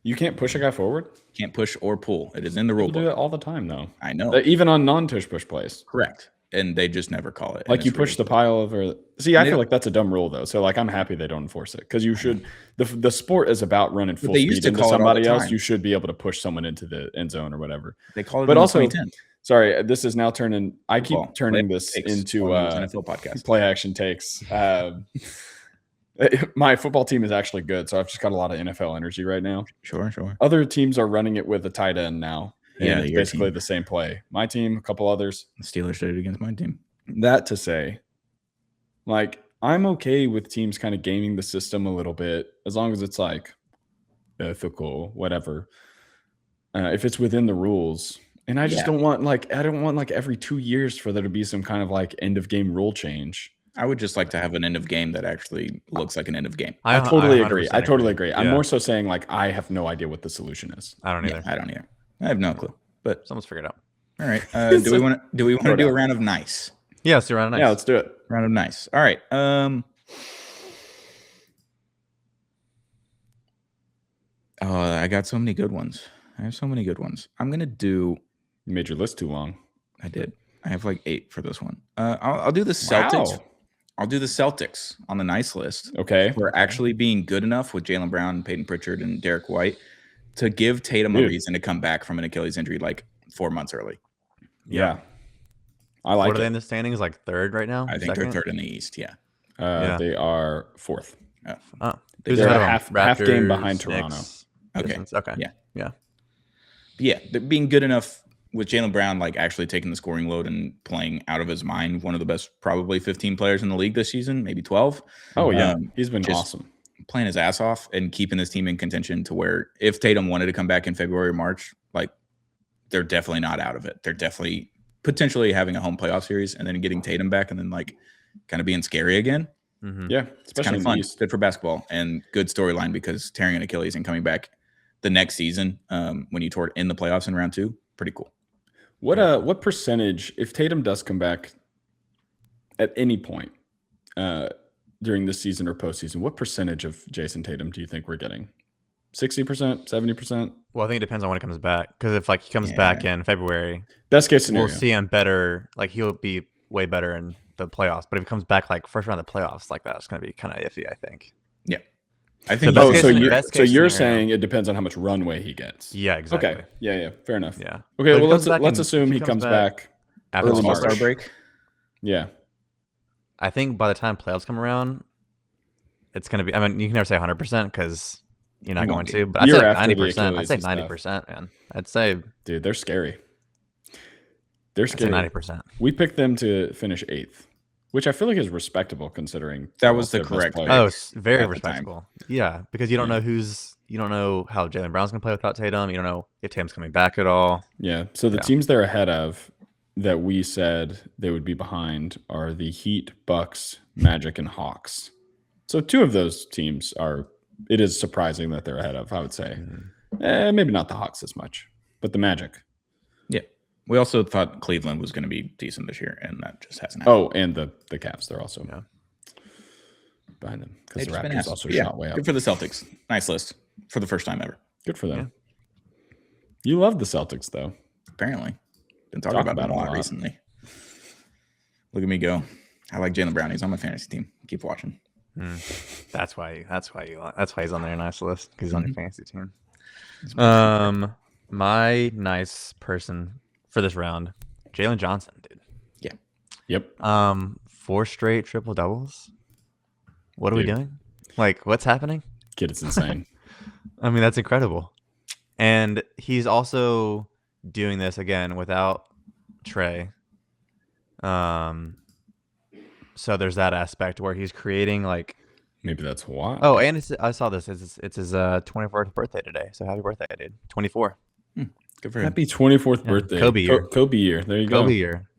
You can't push a guy forward? Can't push or pull. It is in the rule book. Do that all the time though. I know. Even on non-tush push plays. Correct. And they just never call it. Like you push the pile over. See, I feel like that's a dumb rule though. So like I'm happy they don't enforce it because you should. The sport is about running full speed into somebody else. You should be able to push someone into the end zone or whatever. They call it. But also, Sorry, this is now turning. I keep Football. turning Play this takes into NFL podcast. play action takes. My football team is actually good, so I've just got a lot of NFL energy right now. Sure. Other teams are running it with a tight end now. And Yeah, it's your basically team. the same play. My team, a couple others. The Steelers did it against my team. That to say, like, I'm okay with teams kind of gaming the system a little bit as long as it's like ethical, whatever. If it's within the rules. And I just don't want like every 2 years for there to be some kind of like end of game rule change. I would just like to have an end of game that actually looks like an end of game. I totally agree. 100% I totally agree. I'm Yeah. more so saying like I have no idea what the solution is. I don't either. I don't either. I have no clue. But Someone's figured out. all right. Do we want to do a round of nice? Yeah, let's do around nice. Yeah, let's do it. Round of nice. All right. Oh, I got so many good ones. I have so many good ones. I'm gonna do. You made your list too long. I did. I have like 8 for this one. I'll do the Celtics. Wow. I'll do the Celtics on the nice list. Okay. For actually being good enough with Jaylen Brown, Peyton Pritchard, and Derek White to give Tatum a reason to come back from an Achilles injury like 4 months early. Yeah. I like What are it. they in the standings? Like third right now? I think Second? they're third in the East. Yeah. They are 4th. Oh, They're who's ahead of a them? half game Raptors, behind Toronto. Knicks, Okay. Pistons. Okay. Yeah. Yeah. But yeah, being good enough with Jaylen Brown, like actually taking the scoring load and playing out of his mind, one of the best, probably 15 players in the league this season, maybe 12. Oh, yeah. He's been just awesome. Playing his ass off and keeping this team in contention to where if Tatum wanted to come back in February or March, like they're definitely not out of it. They're definitely potentially having a home playoff series and then getting Tatum back and then like kind of being scary again. Mm-hmm. Yeah. It's Especially kind of in fun. the East. Good for basketball and good storyline because tearing an Achilles and coming back the next season when you tore it in the playoffs in round 2, pretty cool. What percentage, if Tatum does come back at any point during this season or postseason, what percentage of Jason Tatum do you think we're getting? 60%, 70%? Well, I think it depends on when it comes back. Because if like he comes back in February, Best case scenario. we'll see him better. Like he'll be way better in the playoffs. But if he comes back like first round of the playoffs, like that's going to be kind of iffy, I think. Yeah. I think best so case you're scenario. saying it depends on how much runway he gets. Yeah, exactly. Okay. Yeah. Fair enough. Yeah. Okay. But if Well, he comes back let's in- assume if he comes back after early the March. All-Star break. Yeah. I think by the time playoffs come around, it's going to be. I mean, you can never say 100% because you're not It going won't be. to. But I'd Year say after the 90%. I'd Achilles say and stuff. 90%, man. I'd say Dude, they're scary. They're I'd say scary. 90%. We picked them to finish 8th, which I feel like is respectable considering That was the their best correct player. pick. Oh, it's very at the time. respectable. Yeah, because you don't know you don't know how Jaylen Brown's gonna play without Tatum. You don't know if Tatum's coming back at all. Yeah. So the Yeah. teams they're ahead of that we said they would be behind are the Heat, Bucks, Magic, and Hawks. So 2 of those teams it is surprising that they're ahead of, I would say. Maybe not the Hawks as much, but the Magic. Yeah. We also thought Cleveland was going to be decent this year, and that just hasn't happened. Oh, and the Cavs, they're also behind them because They've the just been Raptors assholes. also Yeah, shot way up. good for the Celtics. Nice list for the first time ever. Good for them. You love the Celtics, though. Apparently. Been talking about them a lot recently. Look at me go. I like Jaylen Brown. He's on my fantasy team. Keep watching. That's why he's on their nice list because he's on your fantasy team. My nice person for this round, Jalen Johnson, dude. Yeah. Yep. 4 straight triple doubles. What are we doing? Like, what's happening? Kid, it's insane. I mean, that's incredible. And he's also doing this again without Trey. So there's that aspect where he's creating like. Maybe that's why. Oh, and I saw this. It's his 24th birthday today. So happy birthday, dude. 24. Good for him. Happy 24th birthday. Kobe year. Kobe year. There you go. Kobe year.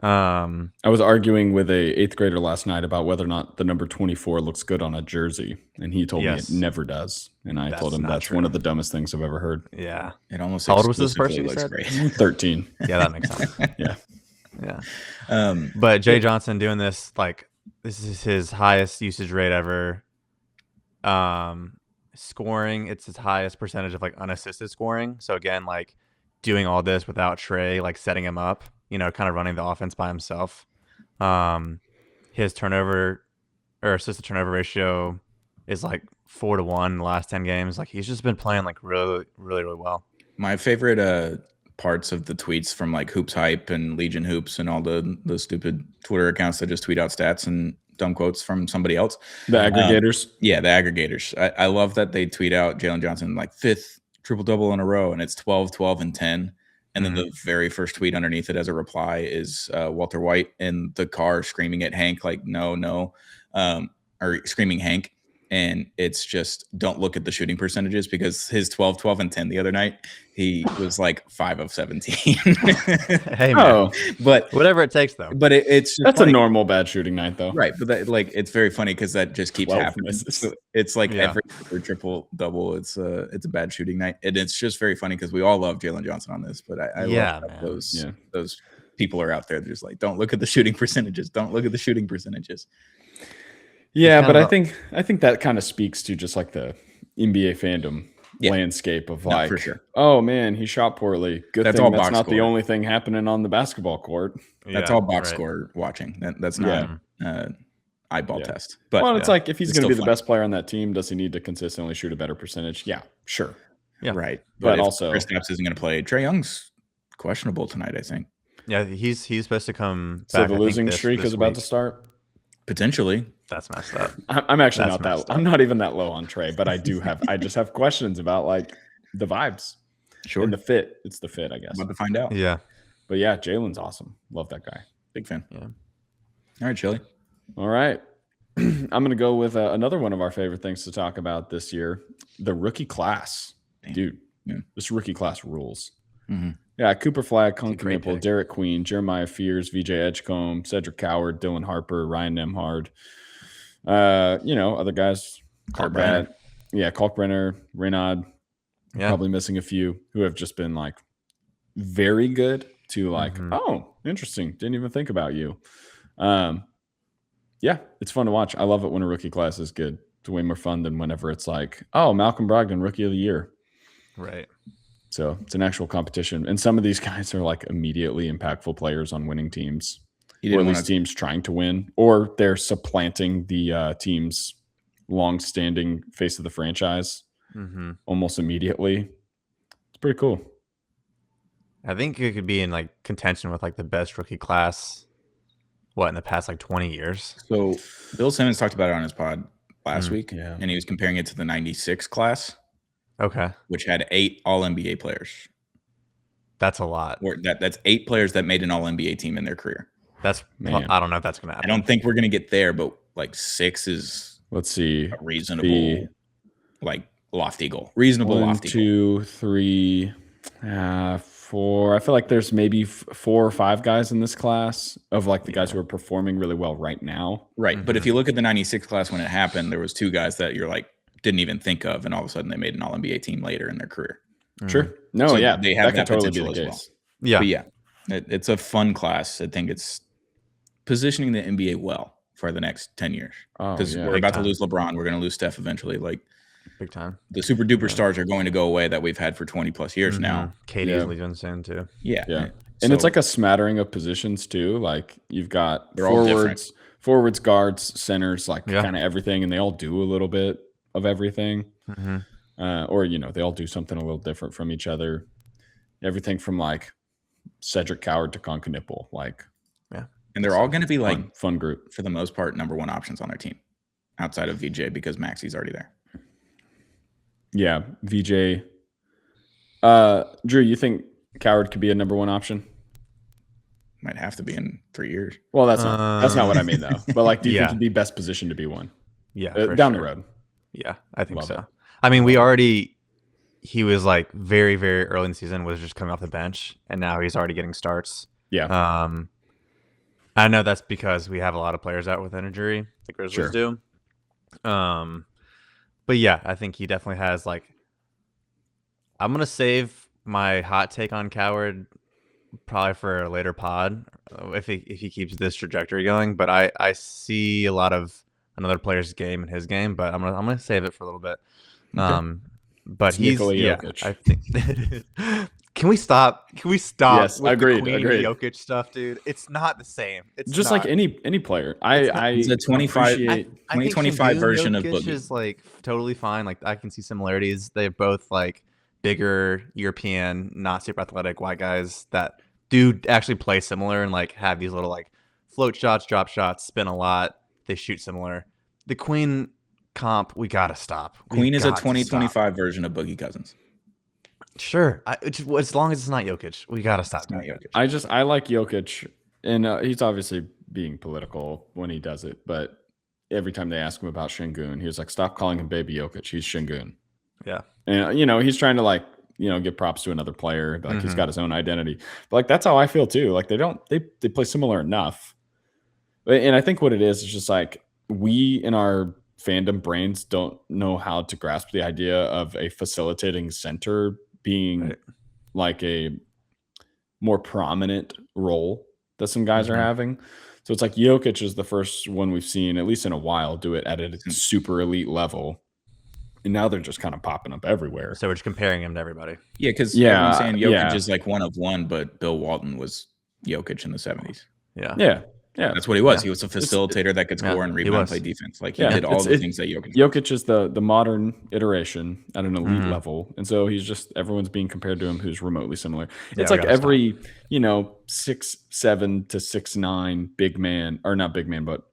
I was arguing with a 8th grader last night about whether or not the number 24 looks good on a jersey, and he told me it never does. And I told him that's one of the dumbest things I've ever heard. Yeah. It almost How old was this person exclusively you looks said? great. 13. Yeah, that makes sense. Yeah. Yeah. But Jay Johnson doing this, like, this is his highest usage rate ever. Scoring, it's his highest percentage of like unassisted scoring. So again, like doing all this without Trey, like setting him up, kind of running the offense by himself. His turnover or assist to turnover ratio is like 4-1 in the last 10 games. Like he's just been playing like really, really, really well. My favorite parts of the tweets from like Hoops Hype and Legion Hoops and all the stupid Twitter accounts that just tweet out stats and dumb quotes from somebody else. The aggregators. Yeah, the aggregators. I love that they tweet out Jalen Johnson like 5th triple-double in a row, and it's 12, 12, and 10. And then the very first tweet underneath it as a reply is Walter White in the car screaming at Hank like, no, or screaming Hank. And it's just don't look at the shooting percentages, because his 12, 12, and 10 the other night, he was like 5 of 17. Hey, man. But whatever it takes, though. But it's just that's funny. a normal bad shooting night, though. Right. But that, like, it's very funny because that just keeps happening. So it's like every triple double, it's a bad shooting night. And it's just very funny because we all love Jalen Johnson on this. But I love that those people are out there. They're just like, don't look at the shooting percentages. Don't look at the shooting percentages. Yeah, but I think that kind of speaks to just like the NBA fandom landscape of like, for sure. Oh man, he shot poorly. Good that's thing all that's box not score. the only thing happening on the basketball court. That's all box score watching. That's not eyeball test. But it's like if he's going to be the best player on that team, does he need to consistently shoot a better percentage? Yeah, sure. Yeah, right. But also, Kristaps isn't going to play. Trae Young's questionable tonight, I think. Yeah, he's supposed to come so back. The losing streak is about to start. Potentially. That's messed up. I'm actually not that. I'm not even that low on Trae, but I do have. I just have questions about like the vibes, and the fit. It's the fit, I guess. About to find out. Yeah, but yeah, Jalen's awesome. Love that guy. Big fan. Yeah. All right, Chili. All right, I'm gonna go with another one of our favorite things to talk about this year: the rookie class. Damn. Dude, this rookie class rules. Mm-hmm. Yeah, Cooper Flagg, Conklin, Derek Queen, Jeremiah Fears, VJ Edgecombe, Cedric Coward, Dylan Harper, Ryan Nemhard. Other guys. Kalkbrenner. Kalkbrenner, Renaud. Probably missing a few who have just been like very good to like, oh, interesting. Didn't even think about you. It's fun to watch. I love it when a rookie class is good. It's way more fun than whenever it's like, oh, Malcolm Brogdon, rookie of the year. Right. So it's an actual competition. And some of these guys are like immediately impactful players on winning teams. Or at least teams trying to win. Or they're supplanting the team's long-standing face of the franchise almost immediately. It's pretty cool. I think it could be in like contention with like the best rookie class, in the past like 20 years. So Bill Simmons talked about it on his pod last week, yeah. and he was comparing it to the 96 class. Okay. Which had 8 All-NBA players. That's a lot. That's 8 players that made an All-NBA team in their career. I don't know if that's going to happen. I don't think we're going to get there, but like 6 is, let's see, a reasonable, like lofty goal. Reasonable 1, lofty 2, 3, 4. I feel like there's maybe 4 or 5 guys in this class of like the guys who are performing really well right now. Right. But if you look at the 96 class when it happened, there was 2 guys that you're like, didn't even think of, and all of a sudden they made an All-NBA team later in their career. Sure. No, so yeah, they have that totally potential be the as case. well. Yeah. But it's a fun class. I think it's positioning the NBA well for the next 10 years. Because we're about to lose LeBron. We're going to lose Steph eventually. Like, big time. The super duper stars are going to go away that we've had for 20 plus years now. Katie's leaving soon too. Yeah. And it's like a smattering of positions too. Like you've got forwards, guards, centers, like kind of everything, and they all do a little bit of everything. Or they all do something a little different from each other. Everything from like Cedric Coward to Conkanipple, and they're all going to be like fun group for the most part, number 1 options on their team outside of VJ because Maxi's already there. Yeah, VJ. Drew, you think Coward could be a number 1 option? Might have to be in 3 years. Well, that's not what I mean though. But like, do you think he'd be best positioned to be one? Yeah, down the road. Yeah, I think so. I mean, he was like very, very early in the season was just coming off the bench, and now he's already getting starts. Yeah. I know that's because we have a lot of players out with injury. The Grizzlies do. But yeah, I think he definitely has like. I'm gonna save my hot take on Coward probably for a later pod if he keeps this trajectory going. But I see a lot of another player's game in his game, but I'm gonna save it for a little bit. Okay. it's But he's Jokic. I think. Can we stop? Yes, with agreed. the Queen Jokic stuff, dude? It's not the same. It's just not. like any player. It's a 2025 version of Jokic Boogie. is like totally fine. Like I can see similarities. They're both like bigger European, not super athletic white guys that do actually play similar and like have these little like float shots, drop shots, spin a lot. They shoot similar. The Queen comp, we gotta stop. Queen is a 2025 version of Boogie Cousins. Sure, as long as it's not Jokic, we gotta stop. It's not Jokic. I like Jokic, and he's obviously being political when he does it. But every time they ask him about Şengün, he was like, "Stop calling him Baby Jokic. He's Şengün." Yeah, and he's trying to like give props to another player. Like he's got his own identity. But like that's how I feel too. Like they play similar enough, and I think what it is just like we in our fandom brains don't know how to grasp the idea of a facilitating center being like a more prominent role that some guys are having. So it's like Jokic is the first one we've seen, at least in a while, do it at a super elite level. And now they're just kind of popping up everywhere. So we're just comparing him to everybody. Yeah, because everyone's saying Jokic is like one of one, but Bill Walton was Jokic in the 70s. Yeah. That's what he was. He was a facilitator that could score and rebound and play defense. Like he did all the things that Jokic is the modern iteration at an elite level. And so he's just everyone's being compared to him who's remotely similar. It's like every, 6'7" to 6'9" big man, or not big man, but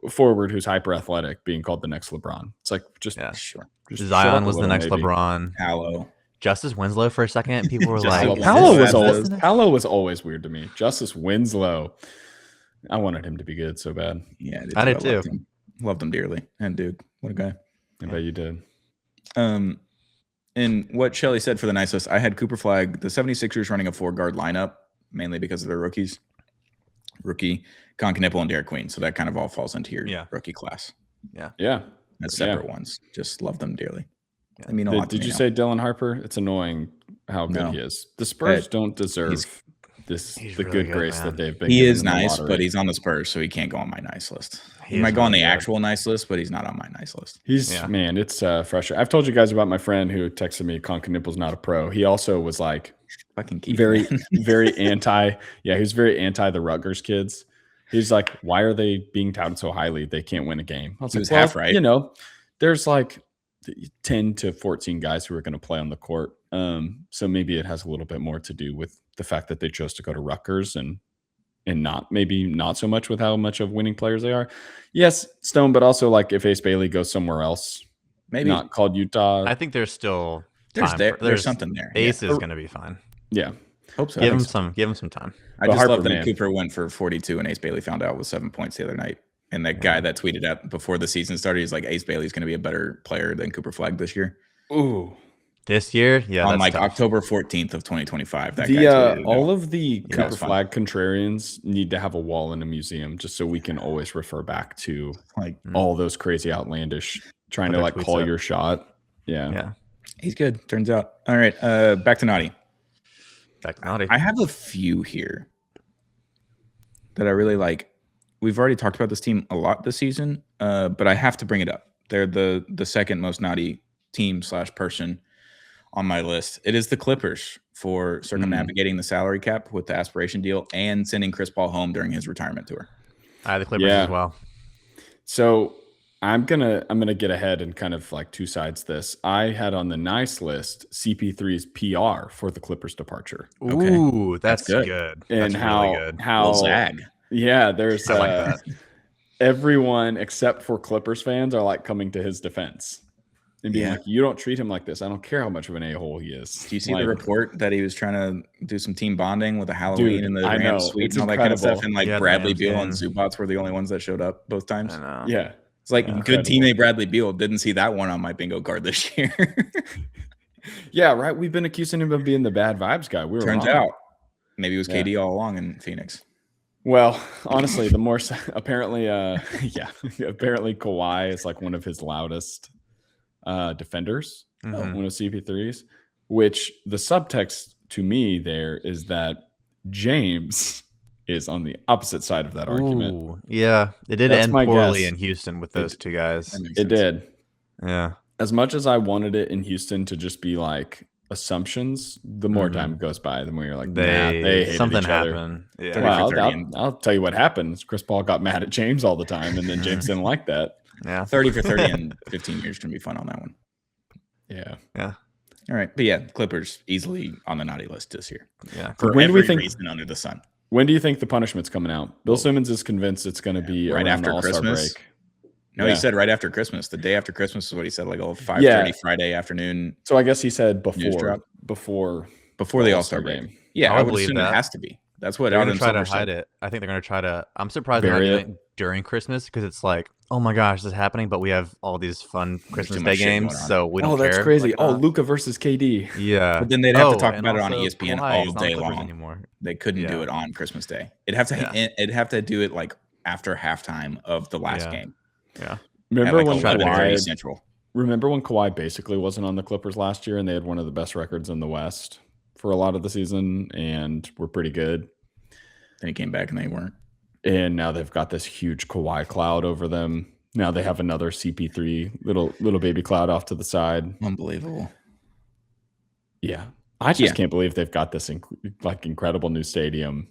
forward who's hyper athletic being called the next LeBron. It's like just Zion was the next LeBron. Paolo. Justice Winslow for a second. People were like, Paolo was always weird to me. Justice Winslow. I wanted him to be good so bad. Yeah, I did too. Loved him dearly. And dude, what a guy. I bet you did. And what Shelly said for the nice list, I had Cooper Flag, the 76ers running a 4-guard lineup, mainly because of their rookies. Rookie, Con Knipple, and Derek Queen. So that kind of all falls into your rookie class. Yeah. That's separate ones. Just love them dearly. I mean, a lot. Did you say Dylan Harper? It's annoying how good he is. The Spurs don't deserve the really good grace that they've been. He is nice, but he's on the Spurs, so he can't go on my nice list. He might go on the actual nice list, but he's not on my nice list. Man, it's frustrating. I've told you guys about my friend who texted me, Con Knipple's not a pro. He also was like fucking Keith, very anti. Yeah, he was very anti the Rutgers kids. He's like, why are they being touted so highly? They can't win a game. I was like, half right. There's like 10 to 14 guys who are going to play on the court. So maybe it has a little bit more to do with the fact that they chose to go to Rutgers and not so much with how much of winning players they are. Yes, Stone, but also like if Ace Bailey goes somewhere else, maybe not called Utah. I think there's still there's something there. Ace is going to be fine. Yeah. Hope so. Give him some time. I just love that Cooper went for 42 and Ace Bailey found out with 7 points the other night. And that guy that tweeted out before the season started, he's like, Ace Bailey's going to be a better player than Cooper Flag this year. Ooh. This year? Yeah. On like tough. October 14th of 2025. That guy all of the Cooper Flag contrarians need to have a wall in a museum just so we can always refer back to like all those crazy outlandish trying to like call your shot. Yeah. He's good, turns out. All right. Back to Naughty. I have a few here that I really like. We've already talked about this team a lot this season, but I have to bring it up. They're the second most naughty team / person on my list. It is the Clippers for circumnavigating the salary cap with the aspiration deal and sending Chris Paul home during his retirement tour. I had the Clippers as well. So I'm gonna get ahead and kind of like two sides this. I had on the nice list CP3's PR for the Clippers departure. Ooh, that's good. And that's how really good. How zag. Yeah, there's I like that. Everyone except for Clippers fans are like coming to his defense and being like, you don't treat him like this. I don't care how much of an a-hole he is. Do you see the report that he was trying to do some team bonding with a Halloween in the Rams suite and all that kind of stuff? And like Bradley Beal and Zubats were the only ones that showed up both times. I know. Yeah. It's like good teammate Bradley Beal. Didn't see that one on my bingo card this year. Yeah, right. We've been accusing him of being the bad vibes guy. Turns out maybe it was KD all along in Phoenix. Well, honestly, the more apparently Kawhi is like one of his loudest defenders, one of CP3's, which the subtext to me there is that James is on the opposite side of that argument. Yeah, it did end poorly in Houston with those two guys. It did. Yeah. As much as I wanted it in Houston to just be like assumptions, the more time goes by, the more you're like, they hated something each other. happened. Yeah. Well, I'll tell you what happened. Chris Paul got mad at James all the time, and then James didn't like that. Yeah. 30 for 30 in 15 years can be fun on that one. Yeah. Yeah. All right. But yeah, Clippers easily on the naughty list this year. Yeah. For When do we every think- reason under the sun. When do you think the punishment's coming out? Bill Simmons is convinced it's going to be right around after the All-Star Christmas. break. No, Yeah. he said right after Christmas. The day after Christmas is what he said, like 5:30 Friday afternoon So I guess he said News drop. before the All-Star game. Yeah, I I would would believe assume that. it has to be. That's what They're going Adam to try to Silver hide said. it. I think they're going to try to. I'm surprised they're not Bury doing it during Christmas because it's like, oh my gosh, this is happening, but we have all these fun Christmas too Day much shit going games, on. so we don't Oh, care. that's crazy. Like, Luka versus KD. yeah. But then they'd have to talk and about it on also ESPN Kawhi all is not day Clippers long. anymore. They couldn't do Yeah. it on Christmas Day. It'd have to do it like after halftime of the last Yeah. game. Yeah. Remember At when like 11:30 Kawhi? Central. Remember when Kawhi basically wasn't on the Clippers last year, and they had one of the best records in the West for a lot of the season, and were pretty good. Then he came back and they weren't. And now they've got this huge Kawhi cloud over them. Now they have another CP3 little baby cloud off to the side. Unbelievable. Yeah, I just can't believe they've got this incredible new stadium,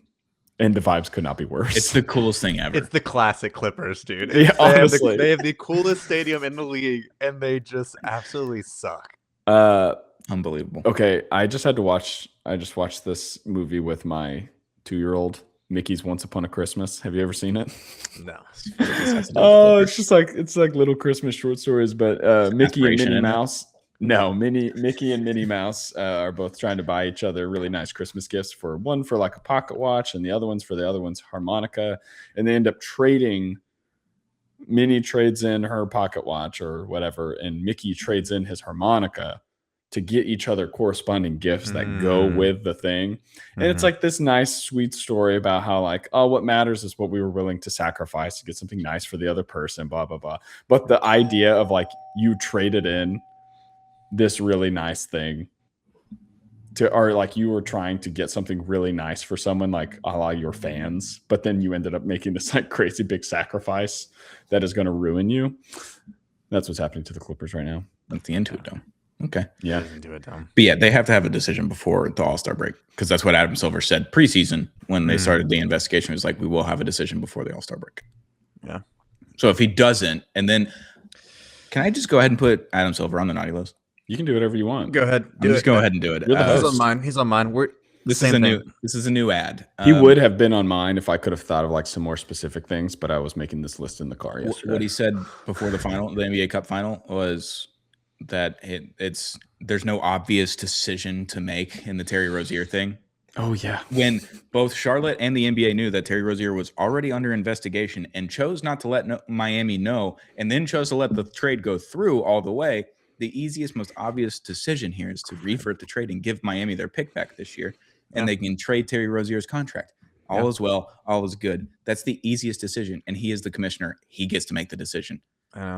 and the vibes could not be worse. It's the coolest thing ever. It's the classic Clippers, dude. Yeah, honestly. They have the coolest stadium in the league, and they just absolutely suck. Unbelievable. Okay, I just watched this movie with my 2-year-old. Mickey's Once Upon a Christmas. Have you ever seen it? No. Oh, it's like little Christmas short stories, but Mickey and Aspiration, Minnie isn't it? Mouse. No, Mickey and Minnie Mouse are both trying to buy each other really nice Christmas gifts. One for like a pocket watch, and the other one's harmonica, and they end up trading. Minnie trades in her pocket watch or whatever, and Mickey trades in his harmonica to get each other corresponding gifts that go with the thing. And it's like this nice, sweet story about how like, oh, what matters is what we were willing to sacrifice to get something nice for the other person, blah, blah, blah. But the idea of like you traded in this really nice thing or like you were trying to get something really nice for someone like a la your fans, but then you ended up making this like crazy big sacrifice that is going to ruin you. That's what's happening to the Clippers right now. That's the end to it, though. Okay. Yeah. Do it, Tom. But yeah, they have to have a decision before the All-Star break because that's what Adam Silver said preseason when they started the investigation. It was like, we will have a decision before the All-Star break. Yeah. So if he doesn't, and then can I just go ahead and put Adam Silver on the naughty list? You can do whatever you want. Go ahead. Just go ahead and do it. You're the He's host. on mine. He's on mine. This Same is a new ad. He would have been on mine if I could have thought of like some more specific things, but I was making this list in the car yesterday. What he said before the NBA Cup final was that there's no obvious decision to make in the Terry Rozier thing. Oh yeah. When both Charlotte and the NBA knew that Terry Rozier was already under investigation and chose not to let Miami know, and then chose to let the trade go through all the way, the easiest, most obvious decision here is to revert the trade and give Miami their pick back this year, and they can trade Terry Rozier's contract. All is well, all is good. That's the easiest decision, and he is the commissioner. He gets to make the decision.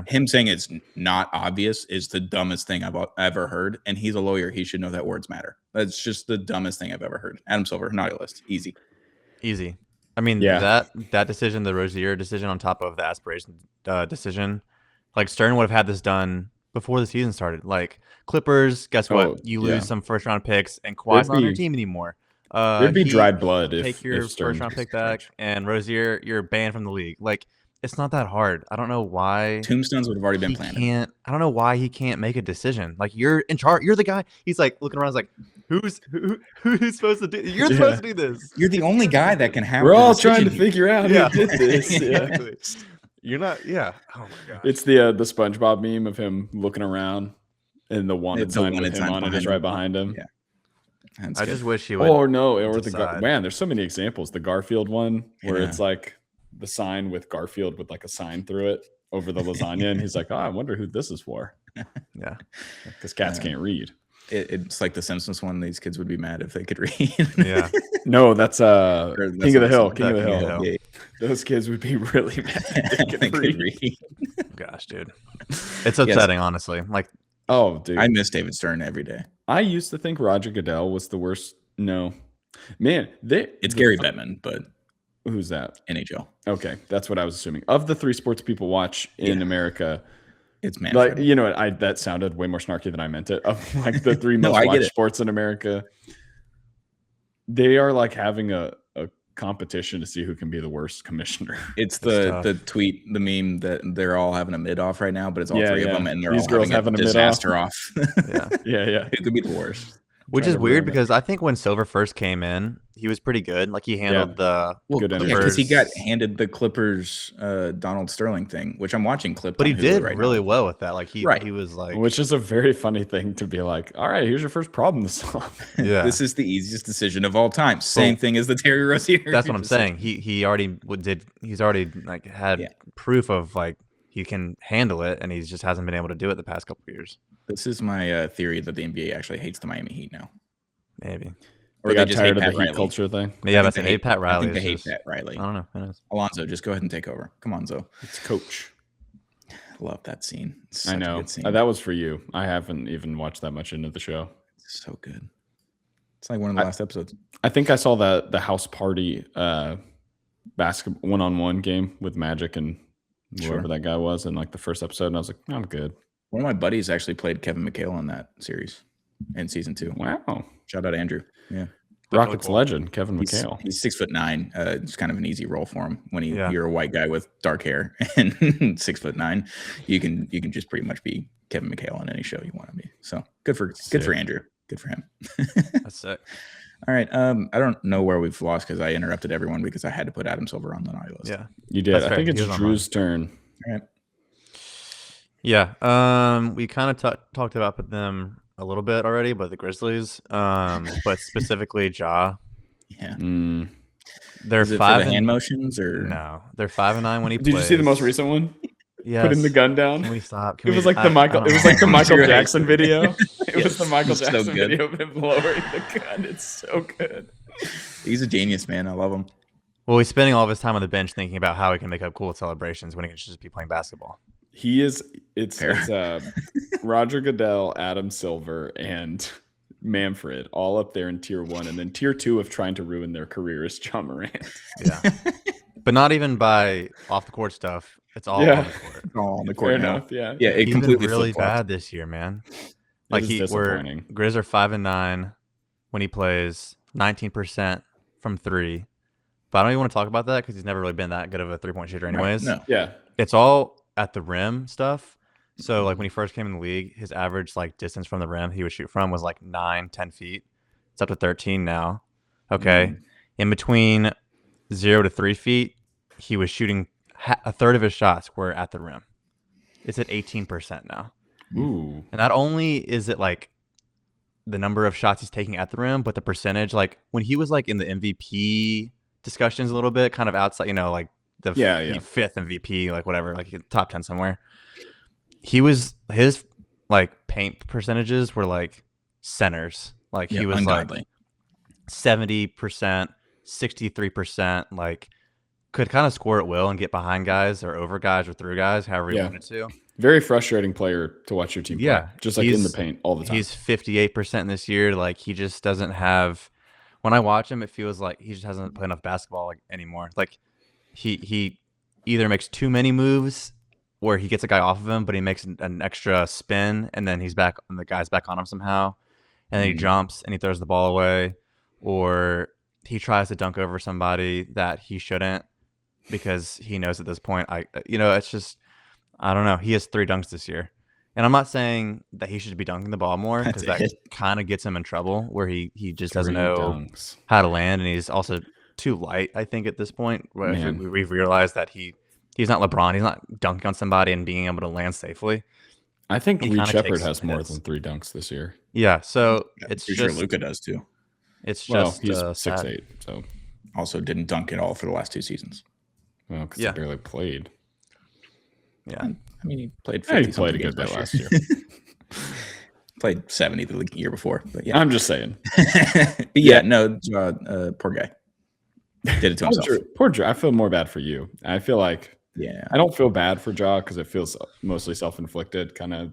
Him saying it's not obvious is the dumbest thing I've ever heard, and he's a lawyer. He should know that words matter. That's just the dumbest thing I've ever heard. Adam Silver, naughty list, easy. I mean, Yeah. that decision, the Rozier decision on top of the aspiration decision, like Stern would have had this done before the season started. Like Clippers, guess what? Oh, You lose yeah. some first round picks, and Kawhi's not on your team anymore. There'd be dried blood if take your Stern first round takes pick back, and Rozier, you're banned from the league. Like it's not that hard. I don't know why Tombstones would have already been he planted. I don't know why he can't make a decision. Like you're in charge. You're the guy. He's like looking around. He's like, who's supposed to do? You're supposed to do this. You're the only guy that can have. We're the all trying to decision here. figure out Yeah. who did this. Yeah. Exactly. You're not. Yeah. Oh my god. It's the SpongeBob meme of him looking around and the wanted The sign wanted with him sign on it is behind right him. behind him. Yeah. That's I good. just wish he would. Or no, or decide. man, there's so many examples. The Garfield one where Yeah. it's like the sign with Garfield with like a sign through it over the lasagna, and he's like, "Oh, I wonder who this is for," Yeah. because cats can't read. It's like the Simpsons one. These kids would be mad if they could read. Yeah. No, that's King of the Hill. King of the King of the Hill. Hill. Yeah. Those kids would be really mad. If they They could could read. read. Gosh, dude. It's upsetting, honestly. Like Oh, dude. I miss David Stern every day. I used to think Roger Goodell was the worst. No, man, It's Gary Bettman, but Who's that? NHL. Okay, that's what I was assuming. Of the three sports people watch in America, It's Manfred. like you know what? That sounded way more snarky than I meant it. Of like the three No, most I get watched it. sports in America, they are like having a competition to see who can be the worst commissioner. It's tough. the tweet, the meme that they're all having a mid off right now, but it's all three of them, and they're These all girls having a mid-off. disaster off. Yeah. It could be the worst. Which Trying is to weird ruin it. because I think when Silver first came in, he was pretty good. Like he handled the Good energy. because he got Clippers. handed the Clippers Donald Sterling thing, which I'm watching clips. But he on Hulu did right really now. well with that. Like he Right. he was like Which is a very funny thing to be like, all right, here's your first problem to solve. Yeah. This is the easiest decision of all time. Same thing as the Terry Rozier. That's what I'm saying. He's already like had proof of like he can handle it, and he just hasn't been able to do it the past couple of years. This is my theory that the NBA actually hates the Miami Heat now. Maybe. Or Or they got tired of the Heat culture thing. Yeah, I but think hate Pat Riley. I think they hate is Pat Riley. I don't know. Who knows? Alonzo, just go ahead and take over. Come on, Zoe. It's coach. Love that scene. It's I such a know. good scene. That was for you. I haven't even watched that much into the show. So good. It's like one of the last episodes. I think I saw the house party basketball one-on-one game with Magic and whoever that guy was in like the first episode, and I was like, I'm good. One of my buddies actually played Kevin McHale on that series in season 2. Wow. Shout out Andrew. Yeah. Rockets legend, Kevin McHale. He's 6'9". It's kind of an easy role for him when Yeah. you're a white guy with dark hair and 6'9". You can just pretty much be Kevin McHale on any show you want to be. So good for Andrew. Good for him. That's sick. All right. I don't know where we've lost because I interrupted everyone because I had to put Adam Silver on the naughty list. Yeah. You did. That's I fair. think it's He was on Drew's turn. All right. Yeah. We kind of talked about them a little bit already, but the Grizzlies, but specifically Ja. Yeah. They're Is it 5 for the hand motions or No, they're 5-9 when he Did plays. you see the most recent one? Yeah. Putting the gun down. Can we stop? It was like the Michael. It was like the Michael Jackson video. It Yeah, was the Michael it's so Jackson good. video of him lowering the gun. It's so good. He's a genius, man. I love him. Well, he's spending all of his time on the bench thinking about how he can make up cool celebrations when he can just be playing basketball. He is. It's Roger Goodell, Adam Silver, and Manfred all up there in tier 1, and then tier 2 of trying to ruin their career is John Morant. Yeah. But not even by off the court stuff. It's all on the court. All on the court Fair now. enough. Yeah. Yeah, it He's been completely really flip-flopped. bad this year, man. Like is we're disappointing. Grizz are 5-9 when he plays 19% from 3. But I don't even want to talk about that because he's never really been that good of a 3-point shooter anyways. No. Yeah. It's all at the rim stuff. So like when he first came in the league, his average like distance from the rim he would shoot from was like 9-10 feet. It's up to 13 now. Okay. In between 0 to 3 feet, he was shooting a third of his shots were at the rim. It's at 18% now. Ooh. And not only is it like the number of shots he's taking at the rim, but the percentage, like when he was like in the MVP discussions a little bit, kind of outside, like the fifth MVP, like whatever, like top 10 somewhere. His like paint percentages were like centers. Like he was ungodly. like 70%, 63%, like could kind of score at will and get behind guys or over guys or through guys, however he wanted to. Very frustrating player to watch your team play. Yeah. Just like in the paint all the time. He's 58% this year. Like he just doesn't have, when I watch him, it feels like he just hasn't played enough basketball like, anymore. Like he either makes too many moves where he gets a guy off of him, but he makes an extra spin and then he's back and the guy's back on him somehow. And then he jumps and he throws the ball away, or he tries to dunk over somebody that he shouldn't because he knows at this point, it's just, I don't know. He has 3 dunks this year. And I'm not saying that he should be dunking the ball more because that kind of gets him in trouble where he just doesn't know how to land. And he's also too light, I think, at this point. We've realized that he's not LeBron. He's not dunking on somebody and being able to land safely. I think He Reed kinda Shepherd takes has more hits. than 3 dunks this year. Yeah, so it's Pretty just sure Luka does too. it's Well, just he's sad. 6'8", so Also didn't dunk at all for the last 2 seasons. well, because Yeah. he barely played. Yeah, I mean, he played 50 Yeah, he played a games good bit last year. Played 70 the year before, but yeah. I'm just saying. No, poor guy. Did it to himself. Poor Drew. I feel more bad for you. I feel like Yeah. I don't feel bad for Ja because it feels mostly self-inflicted, kind of. a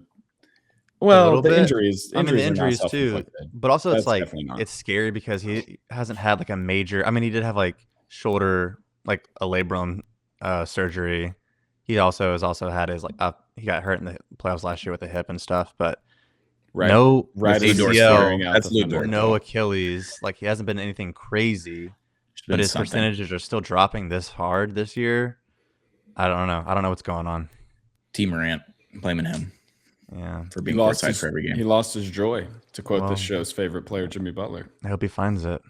Well, little the bit. injuries. I mean, the are not injuries too, self-inflicted. but also That's it's like definitely not. it's scary because he hasn't had like a major. I mean, he did have like shoulder, like a labrum surgery. He also has had his he got hurt in the playoffs last year with the hip and stuff, but Right Fedor ACL, staring out that's the Fedor. window. no Achilles. Like he hasn't been anything crazy. But his something. percentages are still dropping this hard this year. I don't know. I don't know what's going on. T. Morant, blaming him Yeah. for being courtside for every game. He lost his joy, to quote this show's favorite player, Jimmy Butler. I hope he finds it.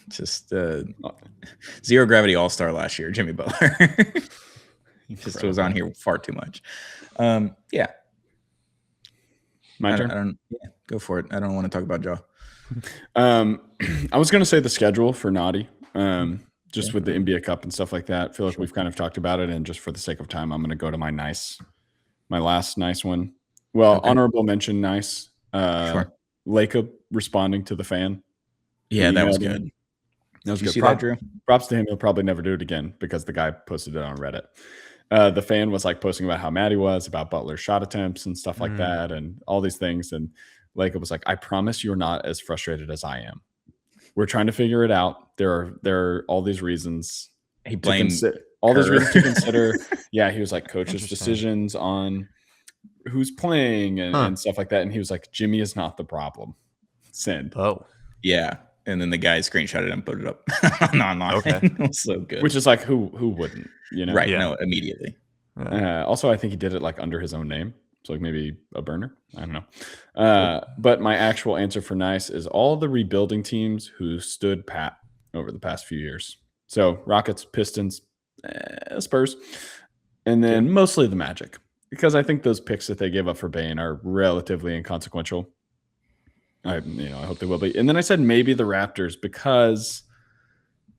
Just zero gravity all-star last year, Jimmy Butler. He just was on here far too much. Yeah. My turn? Go for it. I don't want to talk about Joe. I was going to say the schedule for Naughty, just with the NBA Cup and stuff like that. I feel like we've kind of talked about it, and just for the sake of time, I'm going to go to my last nice one. Well, honorable mention, nice. Sure. Lacob responding to the fan. Yeah, that was good. That was Did you good. see that, Drew? Props to him. He'll probably never do it again because the guy posted it on Reddit. The fan was like posting about how mad he was about Butler's shot attempts and stuff like that, and all these things. And Lacob was like, "I promise you're not as frustrated as I am. We're trying to figure it out. There are all these reasons. He blamed all these reasons to consider." Yeah, he was like, coaches' decisions on who's playing and stuff like that. And he was like, "Jimmy is not the problem. Send." Oh, yeah. And then the guy screenshotted it and put it up online. Okay. It was so good. Which is like, who wouldn't, you know? Right. Yeah. No, immediately. Also, I think he did it like under his own name. So like maybe a burner. I don't know. But my actual answer for nice is all the rebuilding teams who stood pat over the past few years. So Rockets, Pistons, Spurs, and then mostly the Magic. Because I think those picks that they gave up for Bane are relatively inconsequential. I hope they will be. And then I said maybe the Raptors because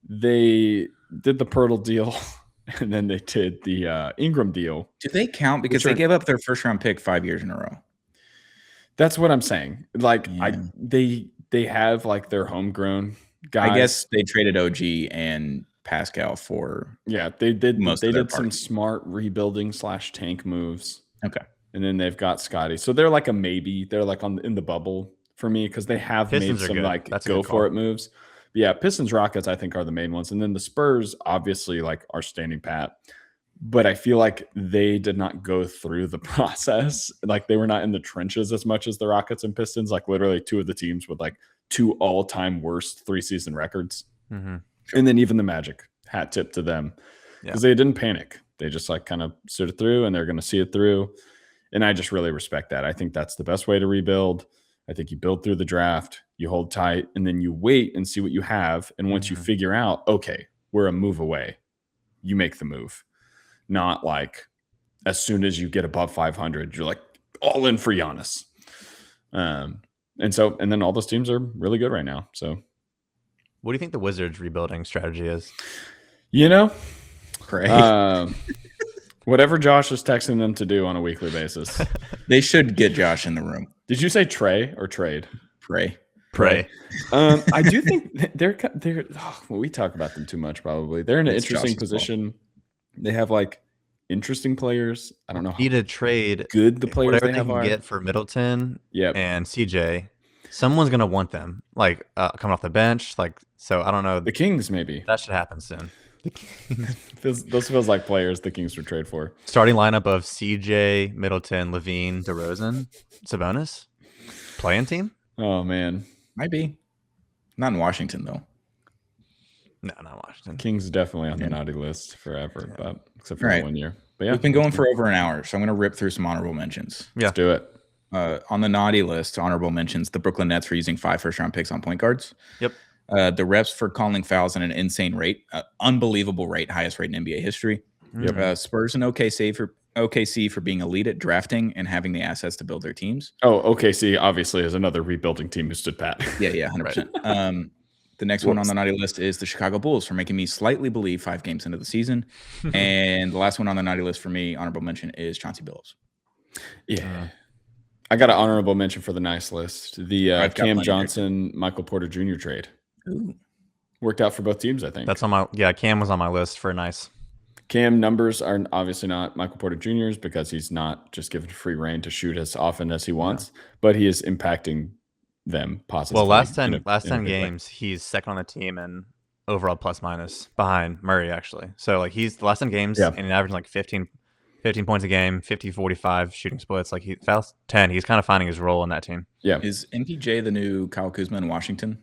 they did the Pirtle deal and then they did the Ingram deal. Do they count? Because they gave up their first round pick 5 years in a row. That's what I'm saying. Like they have like their homegrown guys. I guess they traded OG and Pascal for they did did some smart rebuilding / tank moves. Okay. And then they've got Scotty. So they're like a maybe. They're like in the bubble for me because they have Pistons made some good. like That's go for it moves. But yeah, Pistons, Rockets, I think are the main ones. And then the Spurs obviously like are standing pat. But I feel like they did not go through the process. Like they were not in the trenches as much as the Rockets and Pistons. Like literally two of the teams with like 2 all-time worst 3-season records. Mm-hmm. And then even the Magic, hat tip to them. Because they didn't panic. They just like kind of stood it through and they're going to see it through. And I just really respect that. I think that's the best way to rebuild. I think you build through the draft, you hold tight, and then you wait and see what you have. And once you figure out, okay, we're a move away, you make the move. Not like as soon as you get above 500, you're like all in for Giannis. And then all those teams are really good right now. So what do you think the Wizards' rebuilding strategy is? Pray. Whatever Josh is texting them to do on a weekly basis. They should get Josh in the room. Did you say Trey or trade? Pray. I do think they're we talk about them too much probably. They're in an interesting position. They have like interesting players. I don't know. Need to trade good the players whatever they have can are. get for Middleton Yep. and CJ. Someone's gonna want them, like coming off the bench. Like, so I don't know. The Kings maybe. That should happen soon. Those feels like players the Kings would trade for. Starting lineup of CJ, Middleton, Levine, DeRozan, Sabonis. Playing team? Oh man, Might be. Not in Washington though. No, not Washington. Kings definitely on the naughty list forever, but except for 1 year. But yeah, We've been going for over an hour, so I'm going to rip through some honorable mentions. let's do it. On the naughty list, honorable mentions, the Brooklyn Nets for using 5 first-round picks on point guards. Yep. The refs for calling fouls at an insane rate, unbelievable rate, highest rate in NBA history. Yep. Spurs and OKC for being elite at drafting and having the assets to build their teams. Oh, OKC obviously is another rebuilding team who stood pat. Yeah, 100%. The next one on the naughty list is the Chicago Bulls for making me slightly believe 5 games into the season. And the last one on the naughty list for me, honorable mention, is Chauncey Billups. Yeah. I got an honorable mention for the nice list. The Cam Johnson, Michael Porter Jr. trade. Ooh. Worked out for both teams, I think. That's on my Cam was on my list for nice. Cam numbers are obviously not Michael Porter Jr.'s because he's not just given free reign to shoot as often as he wants, but he is impacting them positively. Well, last 10 games, he's second on the team and overall plus minus behind Murray, actually. So like he's the last 10 games and he's averaging like 15 points a game, 50-45 shooting splits. Like he fouls 10. He's kind of finding his role in that team. Yeah. Is MPJ the new Kyle Kuzma in Washington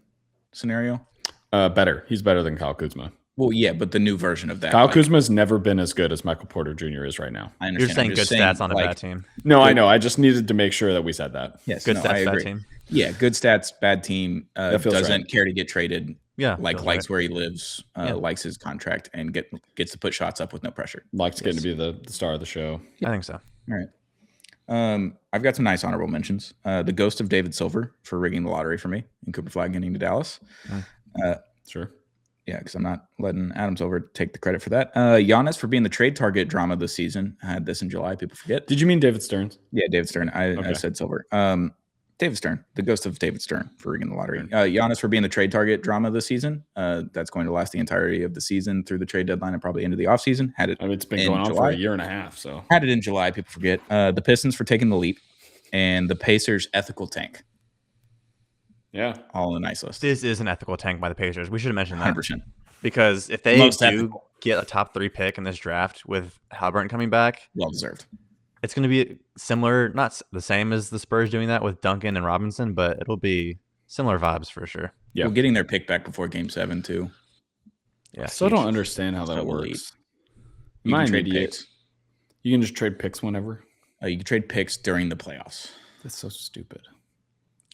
scenario? Better. He's better than Kyle Kuzma. Well, yeah, but the new version of that. Kyle Kuzma's never been as good as Michael Porter Jr. is right now. I understand. You're saying good stats on a bad team. No, I know. I just needed to make sure that we said that. Yes, good no, stats, I agree. bad team. Yeah, good stats, bad team. Doesn't right. care to get traded. Yeah, likes right. Where he lives. Likes his contract and gets to put shots up with no pressure. Likes getting to be the star of the show. I think so. All right. I've got some nice honorable mentions. The ghost of David Silver for rigging the lottery for me and Cooper Flag getting to Dallas. Sure. Yeah, because I'm not letting Adam Silver take the credit for that. Giannis for being the trade target drama this season. I had this in July. People forget. Did you mean David Stearns? Yeah, David Stern. I said Silver. David Stern, the ghost of David Stern for rigging the lottery. Giannis for being the trade target drama this season. That's going to last the entirety of the season through the trade deadline and probably into the offseason. It's been going on for a year and a half. So had it in July. People forget. The Pistons for taking the leap, and the Pacers ethical tank. Yeah, all in a nice list. This is an ethical tank by the Pacers. We should have mentioned that 100%. Because if they get a top 3 pick in this draft with Halliburton coming back, well deserved. It's going to be similar, not the same as the Spurs doing that with Duncan and Robinson, but it'll be similar vibes for sure. Yeah, well, getting their pick back before Game 7 too. Yeah, I still don't understand how that works. You can trade picks. You can just trade picks whenever. You can trade picks during the playoffs. That's so stupid.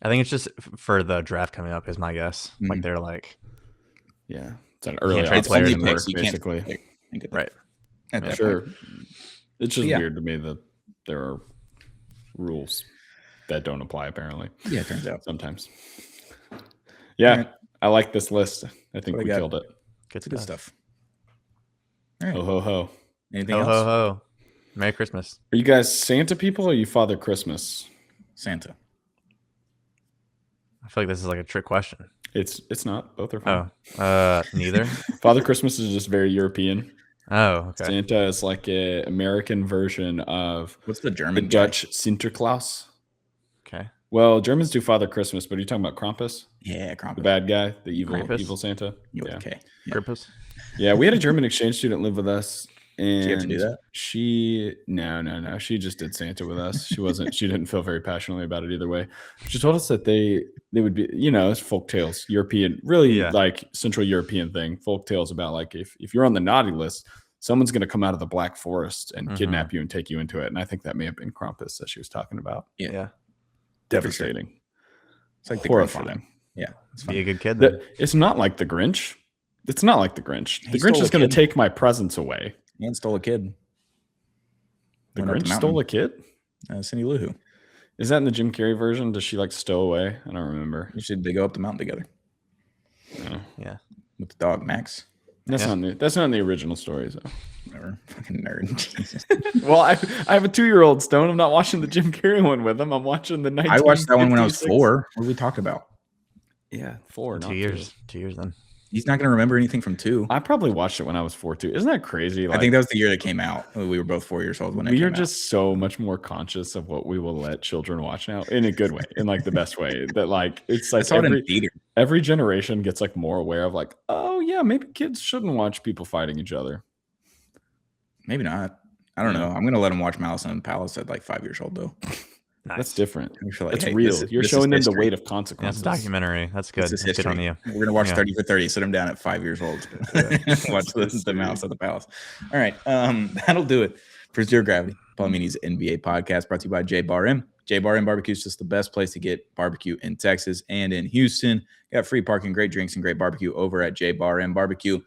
I think it's just for the draft coming up is my guess. Mm-hmm. Like they're like, yeah, it's an early trade players in work, basically. Right. Sure. Point. It's just weird to me that there are rules that don't apply, apparently. Yeah, it turns out. Sometimes. Yeah, right. I like this list. I think we killed it. Good stuff. All right. Ho, ho, ho. Anything else? Ho, ho. Merry Christmas. Are you guys Santa people or are you Father Christmas? Santa. I feel like this is like a trick question. It's not. Both are fine. Neither. Father Christmas is just very European. Oh, okay. Santa is like an American version of what's the German? The Dutch Sinterklaas. Okay. Well, Germans do Father Christmas, but are you talking about Krampus? Yeah, Krampus. The bad guy, the evil Santa. Okay. Krampus. Yeah, we had a German exchange student live with us. And did you have to do that? No. She just did Santa with us. She didn't feel very passionately about it either way. She told us that they would be, it's folk tales, European, really like Central European thing, folk tales about like if you're on the naughty list, someone's going to come out of the Black Forest and kidnap you and take you into it. And I think that may have been Krampus that she was talking about. Yeah. Devastating. It's like horrifying. Yeah. Be a good kid then. It's not like the Grinch. It's not like the Grinch. The Grinch is going to take my presents away. And stole a kid. The Grinch stole a kid? Cindy Lou Who. Is that in the Jim Carrey version? Does she like stow away? I don't remember. They go up the mountain together. Oh. Yeah. With the dog, Max. That's not in the original story, though. Whatever. Fucking nerd. Jesus. Well, I have a 2-year-old, Stone. I'm not watching the Jim Carrey one with him. I'm watching the 1956. I watched that one when I was 4. What did we talk about? Yeah, 4. 2 years. 2 years then. He's not going to remember anything from 2. I probably watched it when I was 4 too. Isn't that crazy? I think that was the year that came out. We were both 4 years old when it came out. We are just so much more conscious of what we will let children watch now, in a good way, in like the best way. That like it's like every generation gets like more aware of like, oh yeah, maybe kids shouldn't watch people fighting each other. Maybe not. I don't know. I'm going to let them watch Malice in the Palace at like 5 years old though. Nice. That's different. Like, it's real. You're showing them the weight of consequences. That's a documentary. That's good. That's good on you. We're going to watch 30 for 30. Sit them down at 5 years old. Watch the Mouse at the Palace. All right. That'll do it for Zero Gravity, Paul Meany's NBA podcast, brought to you by J Bar M. J Bar M Barbecue is just the best place to get barbecue in Texas and in Houston. Got free parking, great drinks, and great barbecue over at J Bar M Barbecue.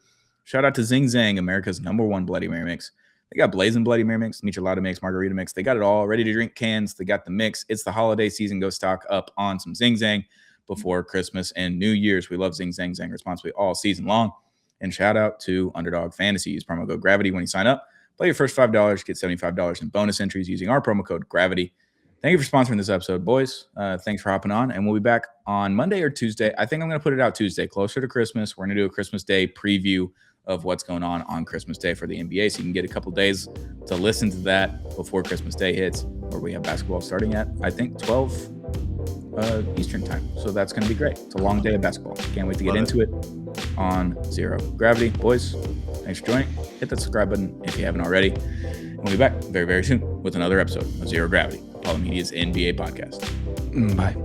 Shout out to Zing Zang, America's #1 Bloody Mary mix. They got blazing Bloody Mary mix, michelada mix, margarita mix. They got it all. Ready to drink cans. They got the mix. It's the holiday season. Go stock up on some Zing Zang before Christmas and New Year's. We love Zing Zang, Zang responsibly all season long. And shout out to Underdog Fantasy. Use promo code GRAVITY when you sign up. Play your first $5. Get $75 in bonus entries using our promo code GRAVITY. Thank you for sponsoring this episode, boys. Thanks for hopping on. And we'll be back on Monday or Tuesday. I think I'm going to put it out Tuesday, closer to Christmas. We're going to do a Christmas Day preview of what's going on Christmas Day for the NBA. So you can get a couple days to listen to that before Christmas Day hits, where we have basketball starting at, I think, 12 Eastern time. So that's going to be great. It's a long day of basketball. Can't wait to get into it on Zero Gravity. Boys, thanks for joining. Hit that subscribe button if you haven't already. And we'll be back very, very soon with another episode of Zero Gravity, Apollo Media's NBA podcast. Bye.